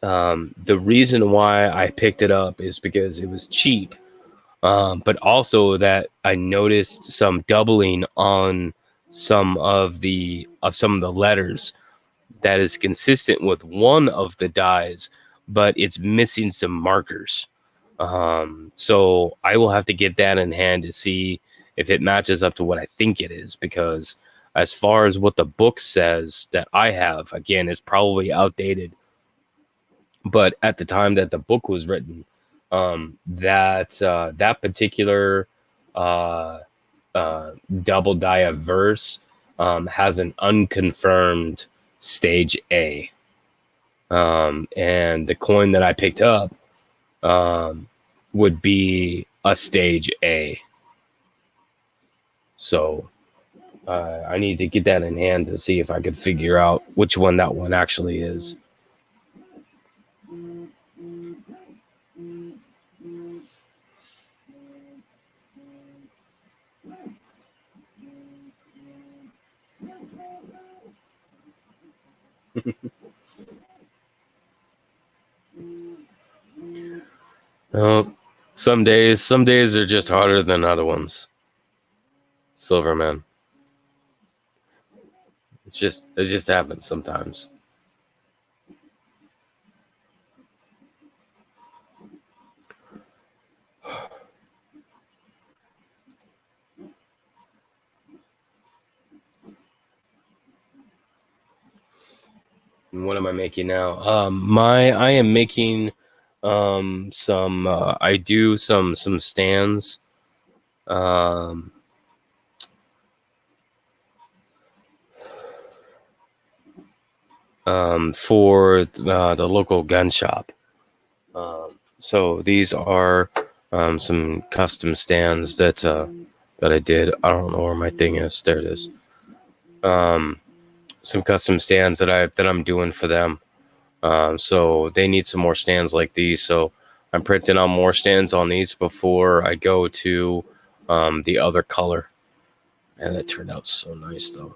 the reason why I picked it up is because it was cheap, but also that I noticed some doubling on some of the letters that is consistent with one of the dies, but it's missing some markers. So I will have to get that in hand to see if it matches up to what I think it is, because as far as what the book says that I have, again, it's probably outdated. But at the time that the book was written, that particular uh, double die of verse has an unconfirmed stage A. And the coin that I picked up would be a stage A. So I need to get that in hand to see if I could figure out which one that one actually is. Well, some days are just harder than other ones. Silverman. It just happens sometimes. And what am I making now? I am making some I do some stands. For the local gun shop. So these are some custom stands that I did. I don't know where my thing is. There it is. Some custom stands that I'm doing for them. So they need some more stands like these. So I'm printing on more stands on these before I go to the other color. And that turned out so nice, though.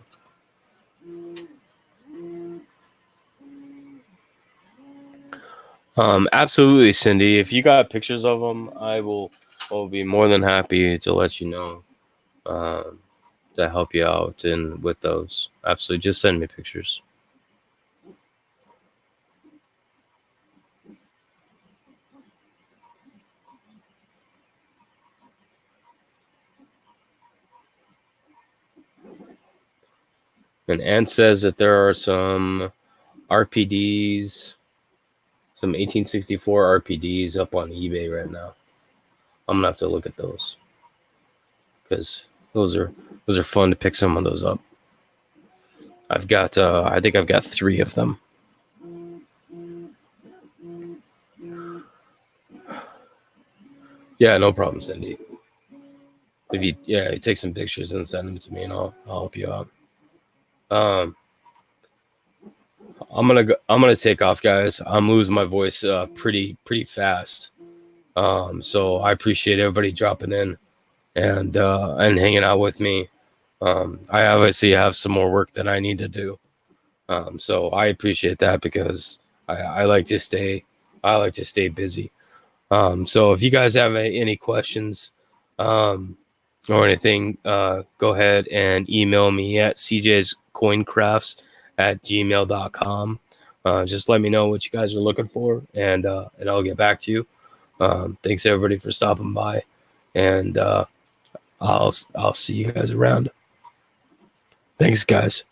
Absolutely, Cindy. If you got pictures of them, I will be more than happy to let you know, to help you out and with those. Absolutely, just send me pictures. And Ann says that there are some RPDs, some 1864 RPDs up on eBay right now. I'm gonna have to look at those because those are fun to pick some of those up. I've got I think I've got 3 of them. Yeah, no problem, Cindy. If you take some pictures and send them to me, and I'll help you out. I'm gonna take off, guys. I'm losing my voice pretty fast. So I appreciate everybody dropping in and hanging out with me. I obviously have some more work that I need to do. So I appreciate that because I like to stay busy. So if you guys have any questions or anything, go ahead and email me at cjscoincrafts@gmail.com. Just let me know what you guys are looking for, and I'll get back to you. Thanks everybody for stopping by, and I'll see you guys around. Thanks, guys.